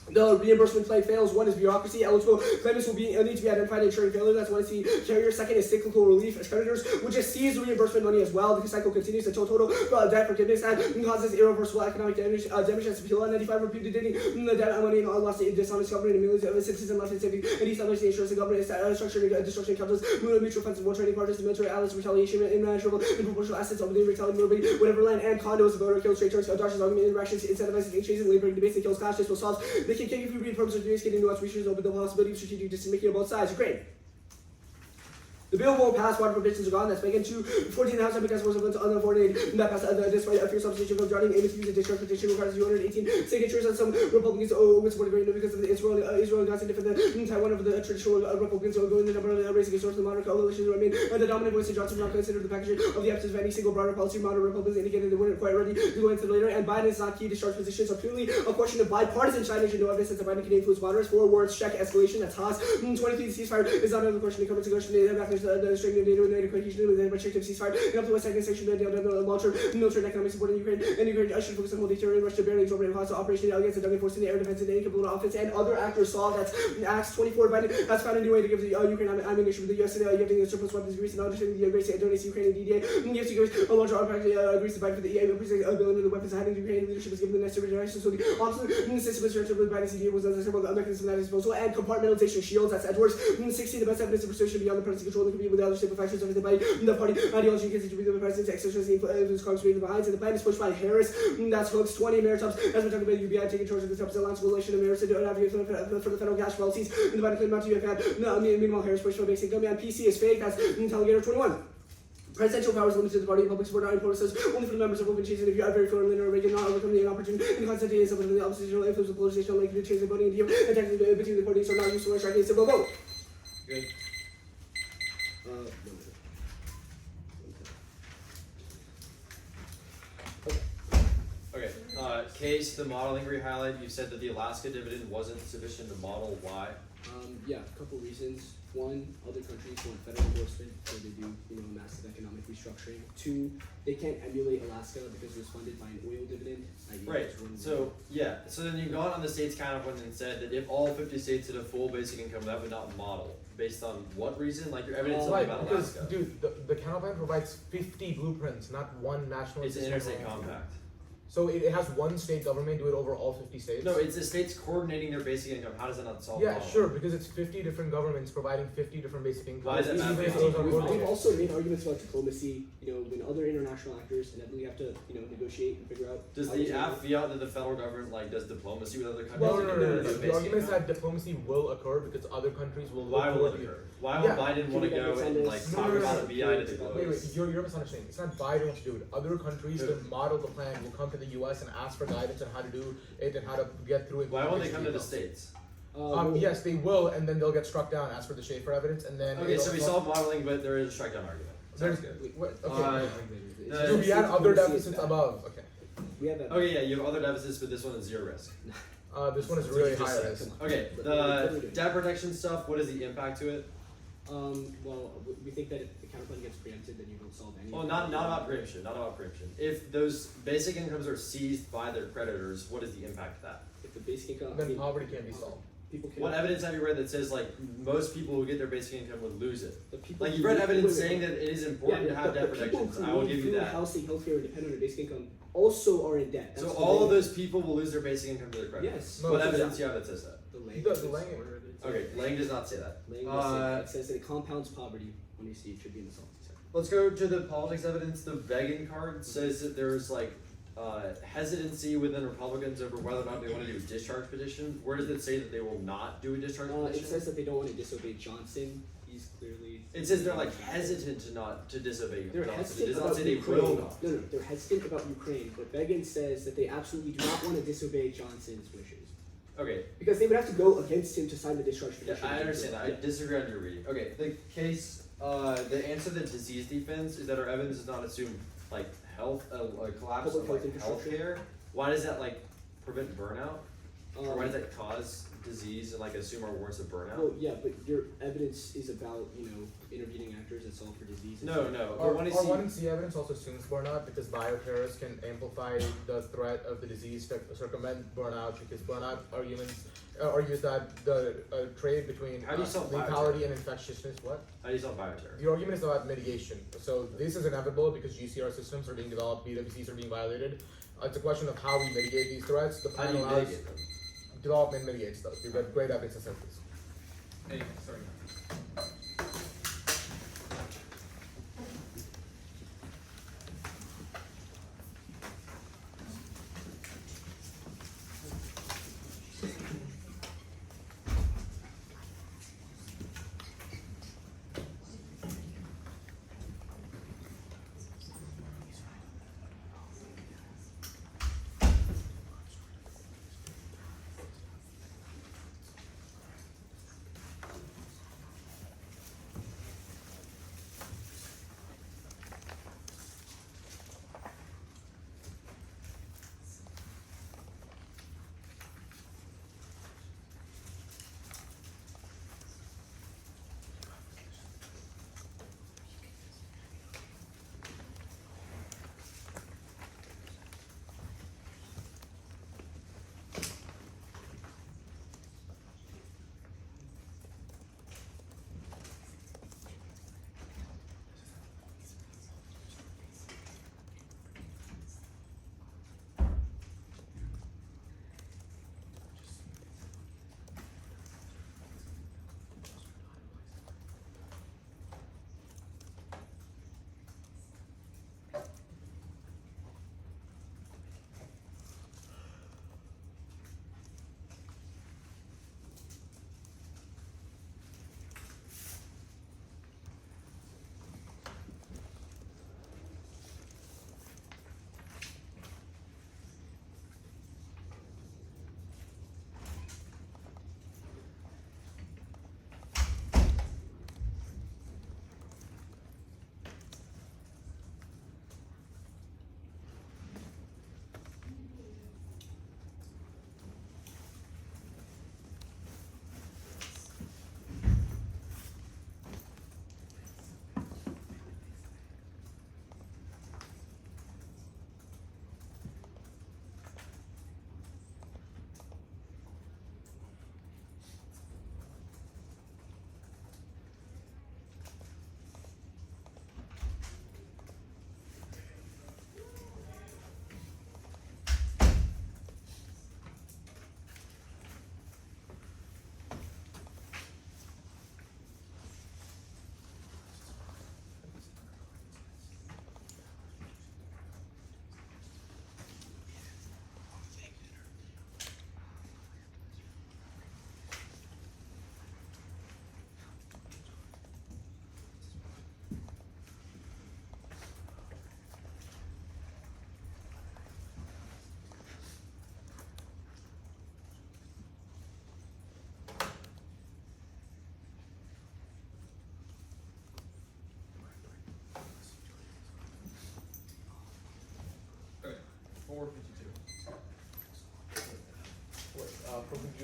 Speaker 6: the reimbursement play fails. One is bureaucracy. Eligible claimants will need to be identified and ensuring failure. That's one is the carrier. Second is cyclical relief as creditors, which just seize the reimbursement money as well. The cycle continues. The total debt forgiveness and causes irreversible economic damage. Damage as appeal. 95 reputed the debt money and all lost to dishonest government and millions of citizens left in saving. And establish the insurance and government structuring destruction capitals, mutual funds, war trading partners, the military allies, retaliation, immeasurable and proportional assets over the retaliation, whatever land and condos, the voter kills, trade turns, Dodgers argument interactions, incentivizes exchanges and labor debates and kills clash. This will solve. They can if you read purpose of doing getting nuanced research over the possibility of strategic decision making on both sides. Ukraine. The bill won't pass. Water provisions are gone. That's making 14 House because was on the foreign aid. That passed despite a fierce opposition from drowning aim to use a discharge petition requires 218 signatures and some Republicans would support agreement because of the Israel Gaza defend the Taiwan of the traditional Republicans are going the number of raising a source of the modern coalition remain the dominant voice of Johnson not considered the package of the absence of any single broader policy. Modern Republicans indicated they weren't quite ready to go into later, and Biden is not key. Discharge positions are purely a question of bipartisan China should no evidence that Biden can influence moderates. 4 words check escalation. That's Haas. 23 ceasefire is not another question. The current question the strengthening of NATO and NATO cohesion with a restrictive ceasefire and up to a second section of the long-term military and economic support in Ukraine. And Ukraine should focus on holding terror and Russia barely absorbing hostile operation against the Duggan force in the air defense and the incapable offense. And other actors saw that Acts 24 Biden has found a new way to give the Ukraine ammunition with the US and giving the surplus weapons Greece and understanding the Greece and donates to Ukraine and DDA. Yes, Greece a larger Greece to Biden for the EA $1 billion of the weapons hiding to Ukraine leadership was given the necessary generation. So the opposite system is directed with Biden's CDA was a several mechanism at his disposal and compartmentalization shields. That's Edwards. 16 the best evidence of persuasion beyond the president's control and can be with the other stable factors of the body. The party ideology continues to be the president's exercise influence Congress behind, and the plan is pushed by Harris. That's hooks 20 maritimes as we're talking about UBI taking charge of the subsidy allowance relation of merits to advocate for the federal cash policies. And the Biden claim not to have had minimal Harris push for basic income. And PC is fake. That's Intelligator 21. Presidential powers limited to the party. Public support not important says only for the members of open chains. And if you are very for Lyndon or Reagan, not overcoming the opportunity in the constitution is something the oppositional influence of polarization like the change of voting and technically between the parties are not used to striking a civil vote.
Speaker 2: Good. Okay. Case, the modeling rehighlight, you said that the Alaska dividend wasn't sufficient to model. Why?
Speaker 7: Yeah, a couple reasons. One, other countries want federal endorsement, so they do, massive economic restructuring. 2, they can't emulate Alaska because it was funded by an oil dividend.
Speaker 2: Right. So then you've gone on the state's counterplan and said that if all 50 states did a full basic income, that would not model. Based on what reason? Like your evidence
Speaker 3: Right,
Speaker 2: about
Speaker 3: because
Speaker 2: Alaska.
Speaker 3: dude, the counterplan provides 50 blueprints, not one national.
Speaker 2: It's an
Speaker 3: system
Speaker 2: interstate
Speaker 3: program.
Speaker 2: compact.
Speaker 3: So it has one state government do it over all 50 states?
Speaker 2: No, it's the states coordinating their basic income. How does that not solve the
Speaker 3: Yeah,
Speaker 2: problem?
Speaker 3: sure, because it's 50 different governments providing 50 different basic incomes.
Speaker 2: Why is it not
Speaker 3: Even if
Speaker 2: 50?
Speaker 3: those are
Speaker 7: We've
Speaker 3: coordinated.
Speaker 7: also made arguments about diplomacy, when other international actors inevitably have to, negotiate and figure out.
Speaker 2: Does
Speaker 7: how
Speaker 2: the
Speaker 7: to-
Speaker 2: fiat that the federal government does diplomacy with other countries?
Speaker 3: Well,
Speaker 2: to
Speaker 3: no.
Speaker 2: get their
Speaker 3: The
Speaker 2: basic
Speaker 3: argument is
Speaker 2: income?
Speaker 3: that diplomacy will occur because other countries will
Speaker 2: Why
Speaker 3: look
Speaker 2: will it
Speaker 3: toward you.
Speaker 2: occur? Why would
Speaker 3: Yeah.
Speaker 2: Biden want to go and talk about a BI to the
Speaker 3: Wait,
Speaker 2: globes?
Speaker 3: you're misunderstanding. It's not Biden wants to do it. Other countries
Speaker 2: Who?
Speaker 3: that model the plan will come to the US and ask for guidance on how to do it and how to get through it.
Speaker 2: Why won't they come to the states?
Speaker 3: Yes, they will, and then they'll get struck down as per the Schaefer evidence, and then.
Speaker 2: Okay, so we solved modeling, but there is a strike down argument.
Speaker 3: There's
Speaker 2: Sounds good.
Speaker 3: wait, what?
Speaker 2: Uh,
Speaker 3: Okay.
Speaker 2: no,
Speaker 3: So we had other
Speaker 7: Diplomacy is
Speaker 3: deficits
Speaker 7: bad.
Speaker 3: above. Okay.
Speaker 7: We have that.
Speaker 2: Okay, yeah, you have other deficits, but this one is zero risk.
Speaker 3: This one is
Speaker 5: That's
Speaker 3: really
Speaker 5: what you just
Speaker 3: high
Speaker 5: said.
Speaker 3: risk.
Speaker 5: Okay,
Speaker 7: What are we
Speaker 5: the
Speaker 7: doing?
Speaker 5: debt protection stuff, what is the impact to it?
Speaker 7: Well, we think that if the counterplan gets preempted, then you don't solve any.
Speaker 5: Well, not about preemption, not about preemption. If those basic incomes are seized by their creditors, what is the impact of that?
Speaker 7: If the basic income, I
Speaker 3: Then
Speaker 7: mean,
Speaker 3: poverty can't be solved.
Speaker 7: people can.
Speaker 5: What evidence have you read that says like most people who get their basic income would lose it?
Speaker 7: The people
Speaker 5: Like
Speaker 7: who
Speaker 5: you've read
Speaker 7: need-
Speaker 5: evidence
Speaker 7: wait, wait,
Speaker 5: saying
Speaker 7: wait.
Speaker 5: that it is important to have debt
Speaker 7: the people
Speaker 5: protections.
Speaker 7: who
Speaker 5: I will
Speaker 7: need
Speaker 5: give you
Speaker 7: food,
Speaker 5: that.
Speaker 7: housing, healthcare, and depend on their basic income also are in debt.
Speaker 5: So
Speaker 7: That's
Speaker 5: all of
Speaker 7: the
Speaker 5: those people will lose their basic income to their creditors.
Speaker 7: Yes.
Speaker 3: No,
Speaker 5: What
Speaker 3: it's
Speaker 5: evidence do you have that says that?
Speaker 7: The Lang.
Speaker 3: The Lang-
Speaker 5: Okay, Lang does not say that.
Speaker 7: It says that it compounds poverty when you see it should be in the salty sector.
Speaker 5: Let's go to the politics evidence. The begging card says that there's like hesitancy within Republicans over whether or not they want to do a discharge petition. Where does it say that they will not do a discharge
Speaker 7: It
Speaker 5: petition?
Speaker 7: says that they don't want to disobey Johnson. He's clearly.
Speaker 5: It says they're like hesitant to disobey
Speaker 7: They're
Speaker 5: Johnson. It
Speaker 7: hesitant
Speaker 5: does not
Speaker 7: about
Speaker 5: say they
Speaker 7: Ukraine.
Speaker 5: will not.
Speaker 7: No, they're hesitant about Ukraine. But Begin says that they absolutely do not want to disobey Johnson's wishes.
Speaker 5: Okay,
Speaker 7: Because they would have to go against him to sign the discharge
Speaker 5: yeah,
Speaker 7: petition.
Speaker 5: I understand that. I disagree on your reading. Okay, the case, the answer to disease defense is that our evidence does not assume like health, a collapse
Speaker 7: Public
Speaker 5: of
Speaker 7: health
Speaker 5: like
Speaker 7: infrastructure.
Speaker 5: healthcare. Why does that like prevent burnout? Or why does
Speaker 7: Um,
Speaker 5: that cause disease and like assume our words of burnout?
Speaker 7: Well, yeah, but your evidence is about, intervening actors that solve for disease. and
Speaker 5: No,
Speaker 7: stuff.
Speaker 5: no.
Speaker 3: Our
Speaker 5: But when I
Speaker 3: our
Speaker 5: see
Speaker 3: 1C evidence also assumes burnout because bioterrorists can amplify the threat of the disease to circumvent burnout because burnout argues that the trade between
Speaker 5: How do you solve
Speaker 3: lethality and infectiousness, what?
Speaker 5: how do you solve bioterror?
Speaker 3: The argument is about mitigation. So this is inevitable because GCR systems are being developed, BWCs are being violated. It's a question of how we mitigate these threats. The
Speaker 5: How
Speaker 3: plan
Speaker 5: do you
Speaker 3: allows
Speaker 5: mitigate them?
Speaker 3: development mitigates those. We've got great evidence to synthesis.
Speaker 2: Hey, sorry.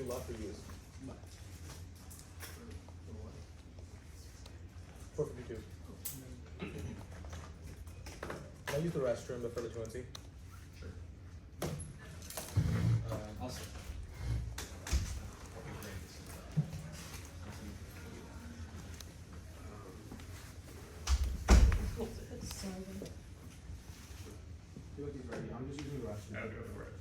Speaker 3: you left or used? 452. Can I use the restroom but for the truancy?
Speaker 2: Sure.
Speaker 4: Also.
Speaker 3: Do what he's ready. I'm just using the restroom.
Speaker 1: I'll go for it.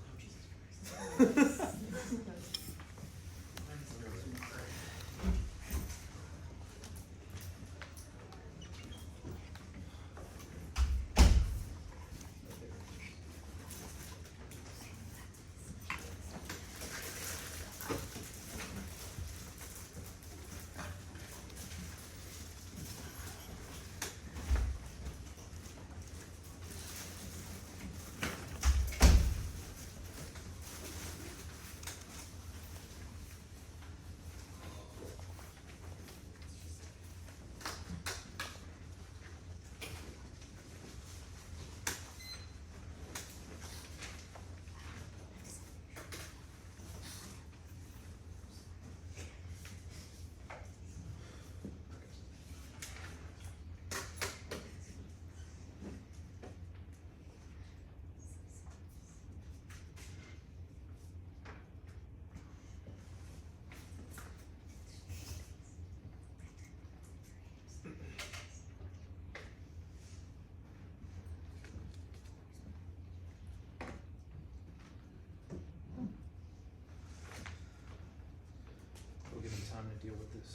Speaker 2: We'll give him time to deal with this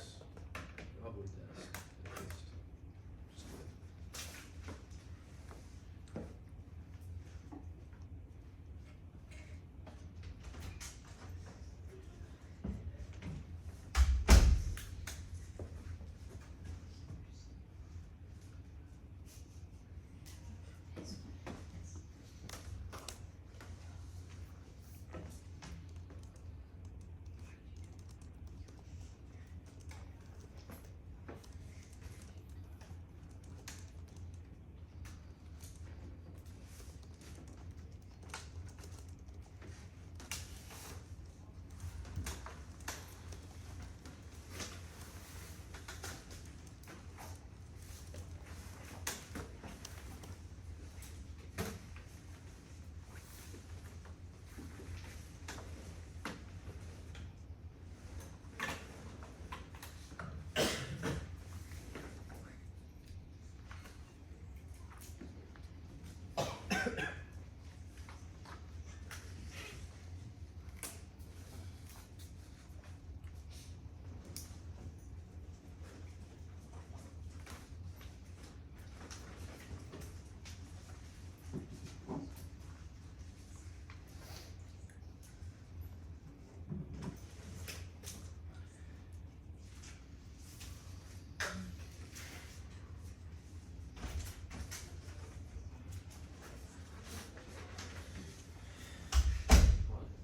Speaker 2: ugly desk. At least. Just do it.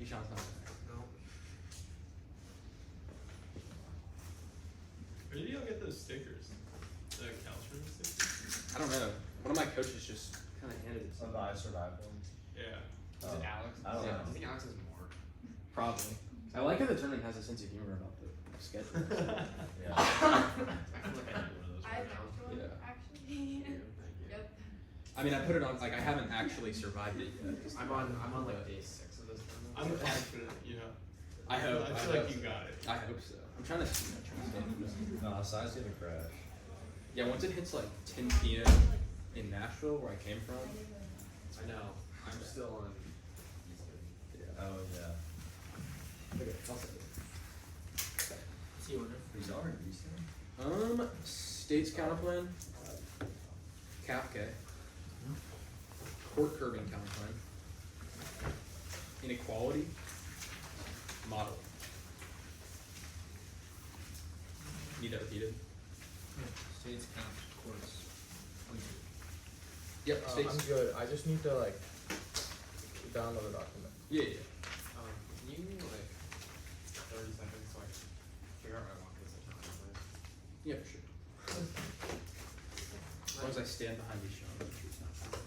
Speaker 2: Ishan's not there.
Speaker 1: No. Where did you all get those stickers? The Calstrom stickers?
Speaker 2: I don't know. One of my coaches just kind of handed it to me.
Speaker 5: Some I survived one.
Speaker 1: Yeah.
Speaker 2: Is it Alex?
Speaker 5: I don't
Speaker 2: Yeah.
Speaker 5: know.
Speaker 2: I think Alex has more. Probably. I like how the tournament has a sense of humor about the schedule.
Speaker 5: Yeah.
Speaker 2: I feel like I need one of those
Speaker 8: I've
Speaker 2: right now.
Speaker 8: actually one,
Speaker 2: Yeah.
Speaker 8: actually.
Speaker 2: Thank you.
Speaker 8: Yep.
Speaker 2: I mean, I put it on, like, I haven't actually survived it yet.
Speaker 9: I'm on like day 6 of this tournament.
Speaker 1: I'm confident, you know.
Speaker 2: I hope.
Speaker 1: I feel like you got it.
Speaker 2: I hope so. I'm trying to stay with
Speaker 5: No, size gonna crash.
Speaker 2: Yeah, once it hits like 10 p.m. in Nashville, where I came from.
Speaker 9: I know. I'm still on.
Speaker 2: Yeah.
Speaker 5: Oh yeah.
Speaker 2: Okay, I'll send it.
Speaker 9: See you
Speaker 5: These are in Eastern?
Speaker 2: States Counterplan, CAFK, Court Curving Counterplan, Inequality, Model. Need that repeated?
Speaker 4: States count courts.
Speaker 2: Yep, states.
Speaker 3: I'm good. I just need to like download the document.
Speaker 2: Yeah, yeah.
Speaker 9: Can you give me like 30 seconds so I can figure out what I want this to time?
Speaker 2: Yeah, for sure. As long as I stand behind these shows, I'm sure it's not bad.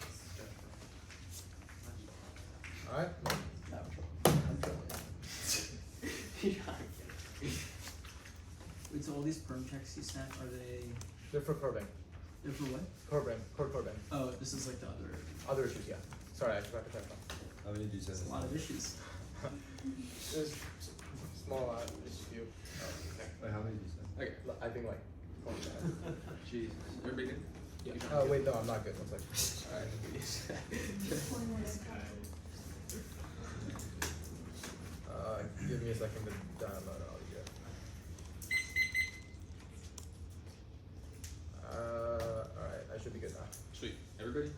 Speaker 3: Alright?
Speaker 2: Not in trouble. I'm trouble.
Speaker 6: Wait, so all these perm checks you sent, are
Speaker 3: They're for curbing.
Speaker 6: they're for what?
Speaker 3: Curbing.
Speaker 6: Oh, this is like the
Speaker 3: Other issues, yeah. Sorry, I forgot to clarify.
Speaker 5: How many do you say?
Speaker 6: a lot of issues.
Speaker 3: There's small issue.
Speaker 5: Wait, how many do you say?
Speaker 2: Okay.
Speaker 3: I think like.
Speaker 2: Jeez. Everybody good?
Speaker 6: Yeah.
Speaker 3: Oh wait, no, I'm not good. One second. Give me a second to download all of it. Alright, I should be good now.
Speaker 2: Sweet. Everybody?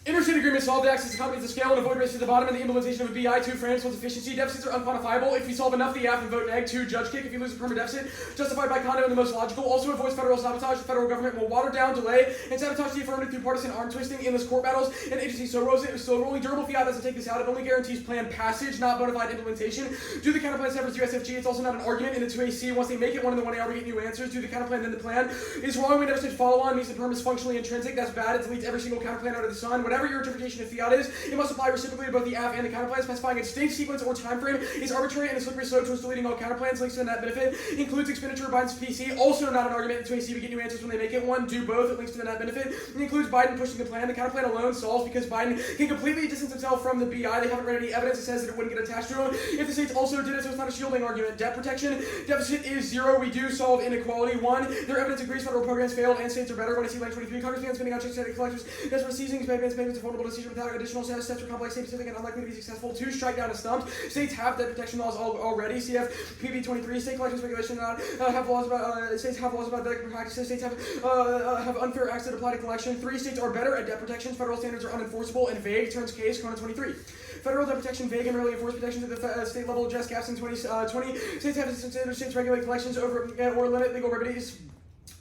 Speaker 1: Interstate agreements solve the access to companies to scale and avoid race to the bottom and the implementation of a BI. 2, France wants efficiency. Deficits are unquantifiable. If we solve enough, the EAF and vote neg. 2, judge kick. If you lose a permanent deficit, justified by condo and the most logical. Also avoids federal sabotage. The federal government will water down, delay, and sabotage the affirmative through partisan arm twisting, endless court battles, and agency so rolling. Durable fiat doesn't take this out. It only guarantees plan passage, not bona fide implementation. Do the counterplan severs USFG. It's also not an argument in the 2AC. Once they make it one in the 1A, we get new answers. Do the counterplan, then the plan is wrong. We never say follow on. Means the perm is functionally intrinsic. That's bad. It deletes every single counterplan under the sun. Whatever your interpretation of fiat is, it must apply reciprocally to both the AF and the counterplan. Specifying a distinct sequence or time frame is arbitrary and a slippery slope towards deleting all counterplans. Links to the net benefit includes expenditure of Biden's PC. Also not an argument. In 2AC, we get new answers when they make it one. Do both. It links to the net benefit. It includes Biden pushing the plan. The counterplan alone solves because Biden can completely distance himself from the BI. They haven't read any evidence that says that it wouldn't get attached to him if the states also did it, so it's not a shielding argument. Debt protection. Deficit is 0. We do solve inequality. 1. Their evidence agrees federal programs failed and states are better. When I see line 23, Congress bans spending on checks and collectors. Desperate seizings, payments affordable to seizure without additional steps for complex, state-specific, and unlikely to be successful. 2. Strike down is stumped. States have debt protection laws already. CF PB 23. State collections regulation have laws about states have laws about debt practices. States have unfair acts that apply to collection. 3. States are better at debt protection. Federal standards are unenforceable and vague. Turns case. Kona 23. Federal debt protection vague and rarely enforced protections at the state level address gaps in 2020. States have standard states regulate collections over or limit legal remedies.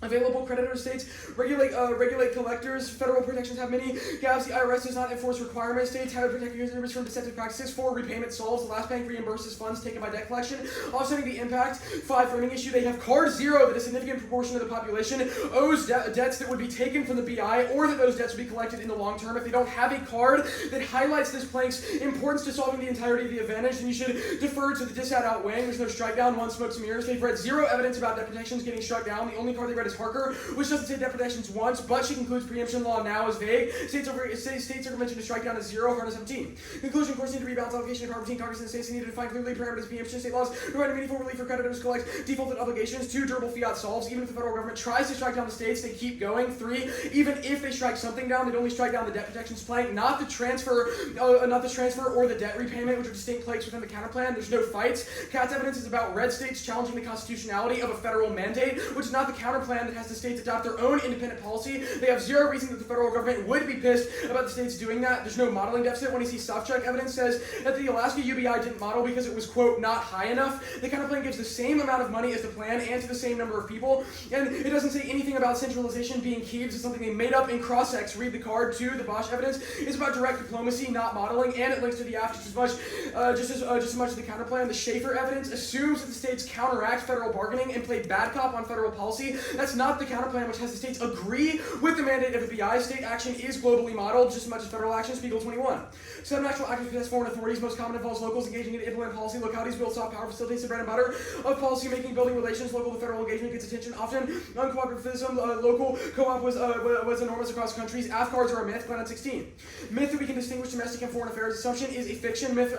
Speaker 1: Available creditor states regulate collectors. Federal protections have many gaps. The IRS does not enforce requirements. States have to protect users from deceptive practices. 4. Repayment solves. The last bank reimburses funds taken by debt collection, offsetting the impact. 5. Framing issue. They have card 0 that a significant proportion of the population owes debts that would be taken from the BI, or that those debts would be collected in the long term. If they don't have a card that highlights this plank's importance to solving the entirety of the advantage, then you should defer to the disad outweighing. There's no strike down. 1. Smokes and mirrors. They've read 0 evidence about debt protections getting struck down. The only card they read is Harker, which doesn't say debt protections once, but she concludes preemption law now is vague. States circumvention to strike down is 0, Harness 17. Conclusion, courts need to rebalance allocation of power between Congress and states. They need to define clearly parameters, preemption, state laws, provide meaningful relief for creditors, collect defaulted obligations. 2. Durable fiat solves. Even if the federal government tries to strike down the states, they keep going. 3. Even if they strike something down, they'd only strike down the debt protections plank, not the transfer or the debt repayment, which are distinct planks within the counterplan. There's no fights. Cat's evidence is about red states challenging the constitutionality of a federal mandate, which is not the counterplan that has the states adopt their own independent policy. They have 0 reason that the federal government would be pissed about the states doing that. There's no modeling deficit. When you see soft check evidence says that the Alaska UBI didn't model because it was, quote, not high enough. The counterplan gives the same amount of money as the plan and to the same number of people. And it doesn't say anything about centralization being key. It's something they made up in cross-ex. Read the card. 2. The Bosch evidence is about direct diplomacy, not modeling, and it links to the AF just as much as the counterplan. The Schaefer evidence assumes that the states counteract federal bargaining and play bad cop on federal policy. That's not the counterplan, which has the states agree with the mandate of the BI. State action is globally modeled just as much as federal action. Spiegel 21. 7. National actors possess foreign authorities. Most common involves locals engaging in implement policy. Localities build soft power, facilitates the bread and butter of policy making, building relations. Local to federal engagement gets attention. Often uncooperatism. Local co-op was enormous across countries. AF cards are a myth. Plan 16. Myth that we can distinguish domestic and foreign affairs. Assumption is a fiction. Myth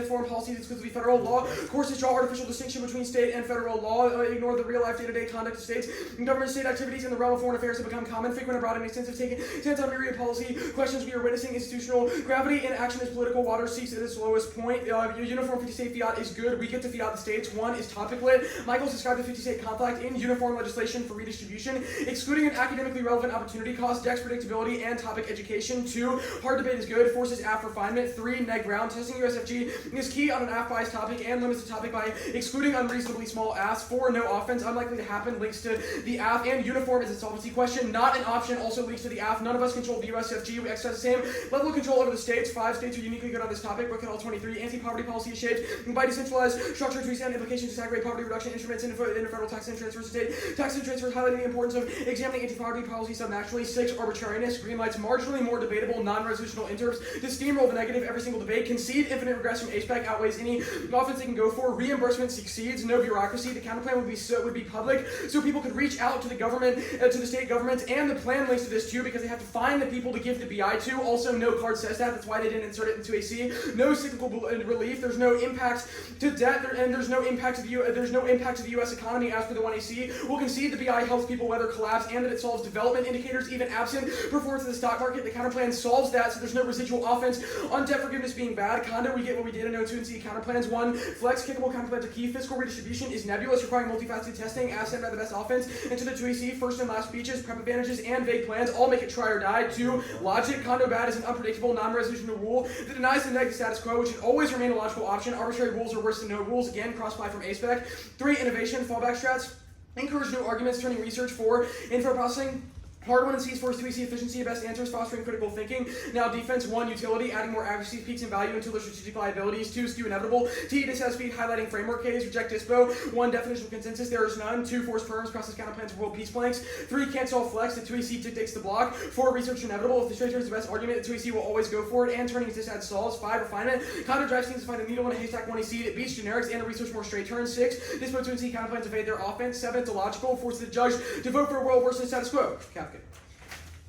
Speaker 1: foreign policy is exclusively federal law. Courses draw artificial distinction between state and federal law. Ignore the real life day-to-day conduct of states. Government state activities in the realm of foreign affairs have become common, frequent, abroad, and extensive. Stance on myriad policy questions. We are witnessing institutional gravity, and action as political water seeks at its lowest point. Uniform 50-state fiat is good. We get to fiat the states. 1 is topic lit. Michaels described the 50-state compact in uniform legislation for redistribution, excluding an academically relevant opportunity cost, dex predictability, and topic education. 2. Hard debate is good. Forces AF refinement. 3. Neg round. Testing USFG is key on an AF bias topic and limits the topic by excluding unreasonably small AFs. 4. No offense. Unlikely to happen. Links to the AF, and uniform is a solvency question, not an option, also leaks to the AF. None of us control the USFG. We exercise the same level of control over the states. 5 states are uniquely good on this topic. Look at all 23. Anti-poverty policy is shaped by decentralized structures, recent implications to disaggregate poverty reduction instruments into federal tax and transfers to state tax and transfers, highlighting the importance of examining anti-poverty policy subnaturally. 6, arbitrariness. Green lights marginally more debatable, non-resolutional interps to steamroll the negative every single debate. Concede infinite regress from ASPEC outweighs any offense they can go for. Reimbursement succeeds. No bureaucracy. The counterplan would be public, so people could reach out to the government, to the state governments, and the plan links to this too, because they have to find the people to give the BI to. Also, no card says that. That's why they didn't insert it into AC. No cyclical relief. There's no impact to debt, and there's no impact to the U.S. economy as per the 1AC. We'll concede the BI helps people weather collapse and that it solves development indicators, even absent performance of the stock market. The counterplan solves that, so there's no residual offense on debt forgiveness being bad. Condo, we get what we did in 02 and C counterplans. 1, flex, kickable counterplans are key. Fiscal redistribution is nebulous, requiring multifaceted testing. Asset by the best offense. Into the 2AC, first and last speeches, prep advantages, and vague plans all make it try or die. 2, logic. Condo bad is an unpredictable, non-resolutional rule that denies the negative status quo, which should always remain a logical option. Arbitrary rules are worse than no rules. Again, cross-apply from ASPEC. 3, innovation, fallback strats. Encourage new arguments, turning research. 4, info processing. Hard one and C's, 4 is 2AC efficiency, best answers, fostering critical thinking. Now defense, 1, utility, adding more accuracy, peaks in value until their strategic liabilities. 2, skew inevitable. T, dissatisfied speed, highlighting framework Ks, reject dispo. 1, definition of consensus, there is none. 2, force perms, process counterplans for world peace planks. 3, can't solve flex, the 2AC dictates the block. 4, research inevitable, if the stranger is the best argument, the 2AC will always go for it, and turning its disadds solves. 5, refinement, counter drives things to find a needle in a haystack 1AC that beats generics and a research more straight turn. 6, dispo 2AC counterplans evade their offense. 7, it's illogical, force the judge to vote for a world worse than status quo. Captain.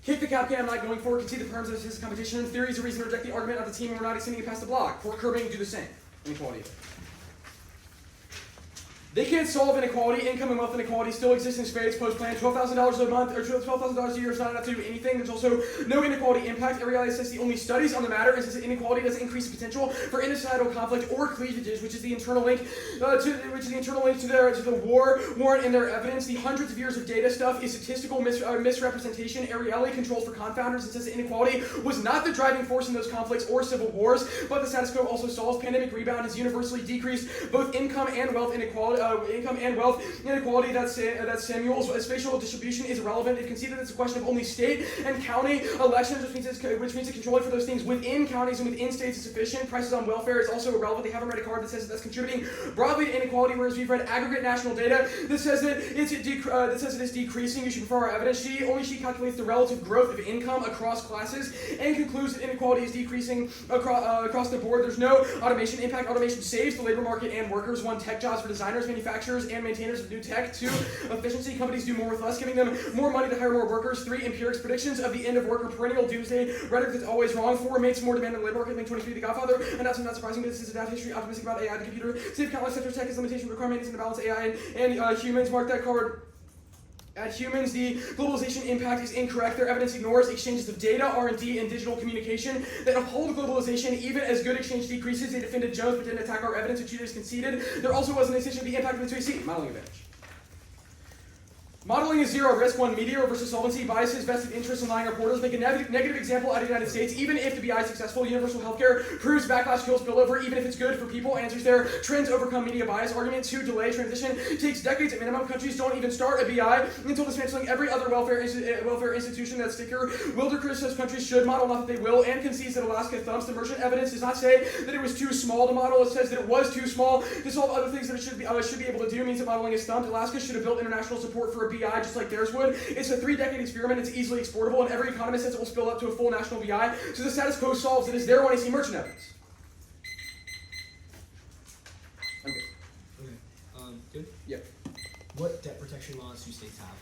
Speaker 1: Kick the cap can, I'm not going for it. Concede the terms of this competition. Theory is a reason to reject the argument of the team and we're not extending it past the block. For curbing, do the same. Inequality. They can't solve inequality. Income and wealth inequality still exists in spades. Post-plan, $12,000 a month or $12,000 a year is not enough to do anything. There's also no inequality impact. Every reality says the only studies on the matter is that inequality doesn't increase the potential for intersocietal conflict or cleavages, which is the internal link to the war warrant in their evidence. The hundreds of years of data stuff is statistical misrepresentation. Ariely controls for confounders and says that inequality was not the driving force in those conflicts or civil wars, but the status quo also solves. Pandemic rebound has universally decreased both income and wealth inequality. That's Samuel's spatial distribution is irrelevant. It conceded it's a question of only state and county elections, which means that controlling for those things within counties and within states is sufficient. Prices on welfare is also irrelevant. They haven't read a card that says that that's contributing broadly to inequality, whereas we've read aggregate national data that says that it's decreasing. You should prefer our evidence. She calculates the relative growth of income across classes and concludes that inequality is decreasing across the board. There's no automation impact. Automation saves the labor market and workers. 1, tech jobs for designers, manufacturers, and maintainers of new tech. 2, efficiency. Companies do more with less, giving them more money to hire more workers. 3, empirics. Predictions of the end of work are perennial doomsday rhetoric that's always wrong. 4, makes more demand in the labor market. Link 23, the Godfather. And that's not surprising. This is a data history optimistic about AI, the computer. Save countless sectors. Tech is limitation requirement is in the balance AI and humans. Mark that card. At humans, the globalization impact is incorrect. Their evidence ignores exchanges of data, R&D, and digital communication that uphold globalization. Even as good exchange decreases, they defended Jones but didn't attack our evidence, which cheaters conceded. There also was an extension of the impact of the 2AC. Modeling advantage. Modeling is zero risk. 1, meteor versus solvency. Biases, vested interests, and lying reporters make a negative example out of the United States. Even if the BI is successful, universal healthcare proves backlash kills spillover. Even if it's good for people, answers there. Trends overcome media bias. Argument 2, delay transition takes decades at minimum. Countries don't even start a BI until dismantling every other welfare institution. That's sticker. Wilderchris says countries should model, not that they will, and concedes that Alaska thumps. The merchant evidence does not say that it was too small to model. It says that it was too small to solve other things that it should be able to do. Means that modeling is thumped. Alaska should have built international support for a BI just like theirs would. It's a 3-decade experiment. It's easily exportable, and every economist says it will spill up to a full national BI. So the status quo solves it. Is there 1AC merchant evidence? Okay.
Speaker 4: Good?
Speaker 1: Yep.
Speaker 4: What debt protection laws do states have?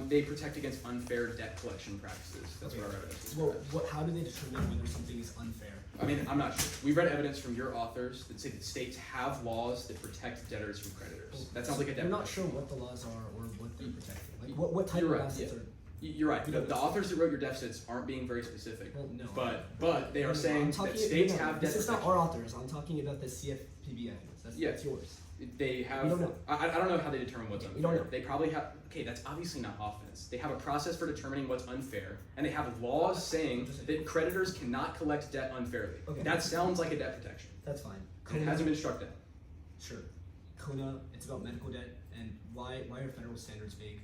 Speaker 1: They protect against unfair debt collection practices. That's what our evidence is.
Speaker 4: Well, how do they determine whether something is unfair?
Speaker 1: I mean, I'm not sure. We've read evidence from your authors that say that states have laws that protect debtors from creditors. That sounds like a debt.
Speaker 4: I'm not sure what the laws are or what they're protecting. Like, what type
Speaker 1: You're
Speaker 4: of
Speaker 1: right,
Speaker 4: assets
Speaker 1: yeah.
Speaker 4: are?
Speaker 1: You're right. The authors that wrote your deficits aren't being very specific.
Speaker 4: Well, no.
Speaker 1: But they are saying that states have debt.
Speaker 4: This is not our authors. I'm talking about the CFPB evidence. That's yours.
Speaker 1: They have.
Speaker 4: We don't know.
Speaker 1: I don't know how they determine what's unfair.
Speaker 4: We don't know.
Speaker 1: They probably have. Okay, that's obviously not offense. They have a process for determining what's unfair, and they have laws saying that creditors cannot collect debt unfairly. Okay. That sounds like a debt protection.
Speaker 4: That's fine.
Speaker 1: It hasn't been struck down.
Speaker 4: Sure. CONA, it's about medical debt, and why are federal standards vague?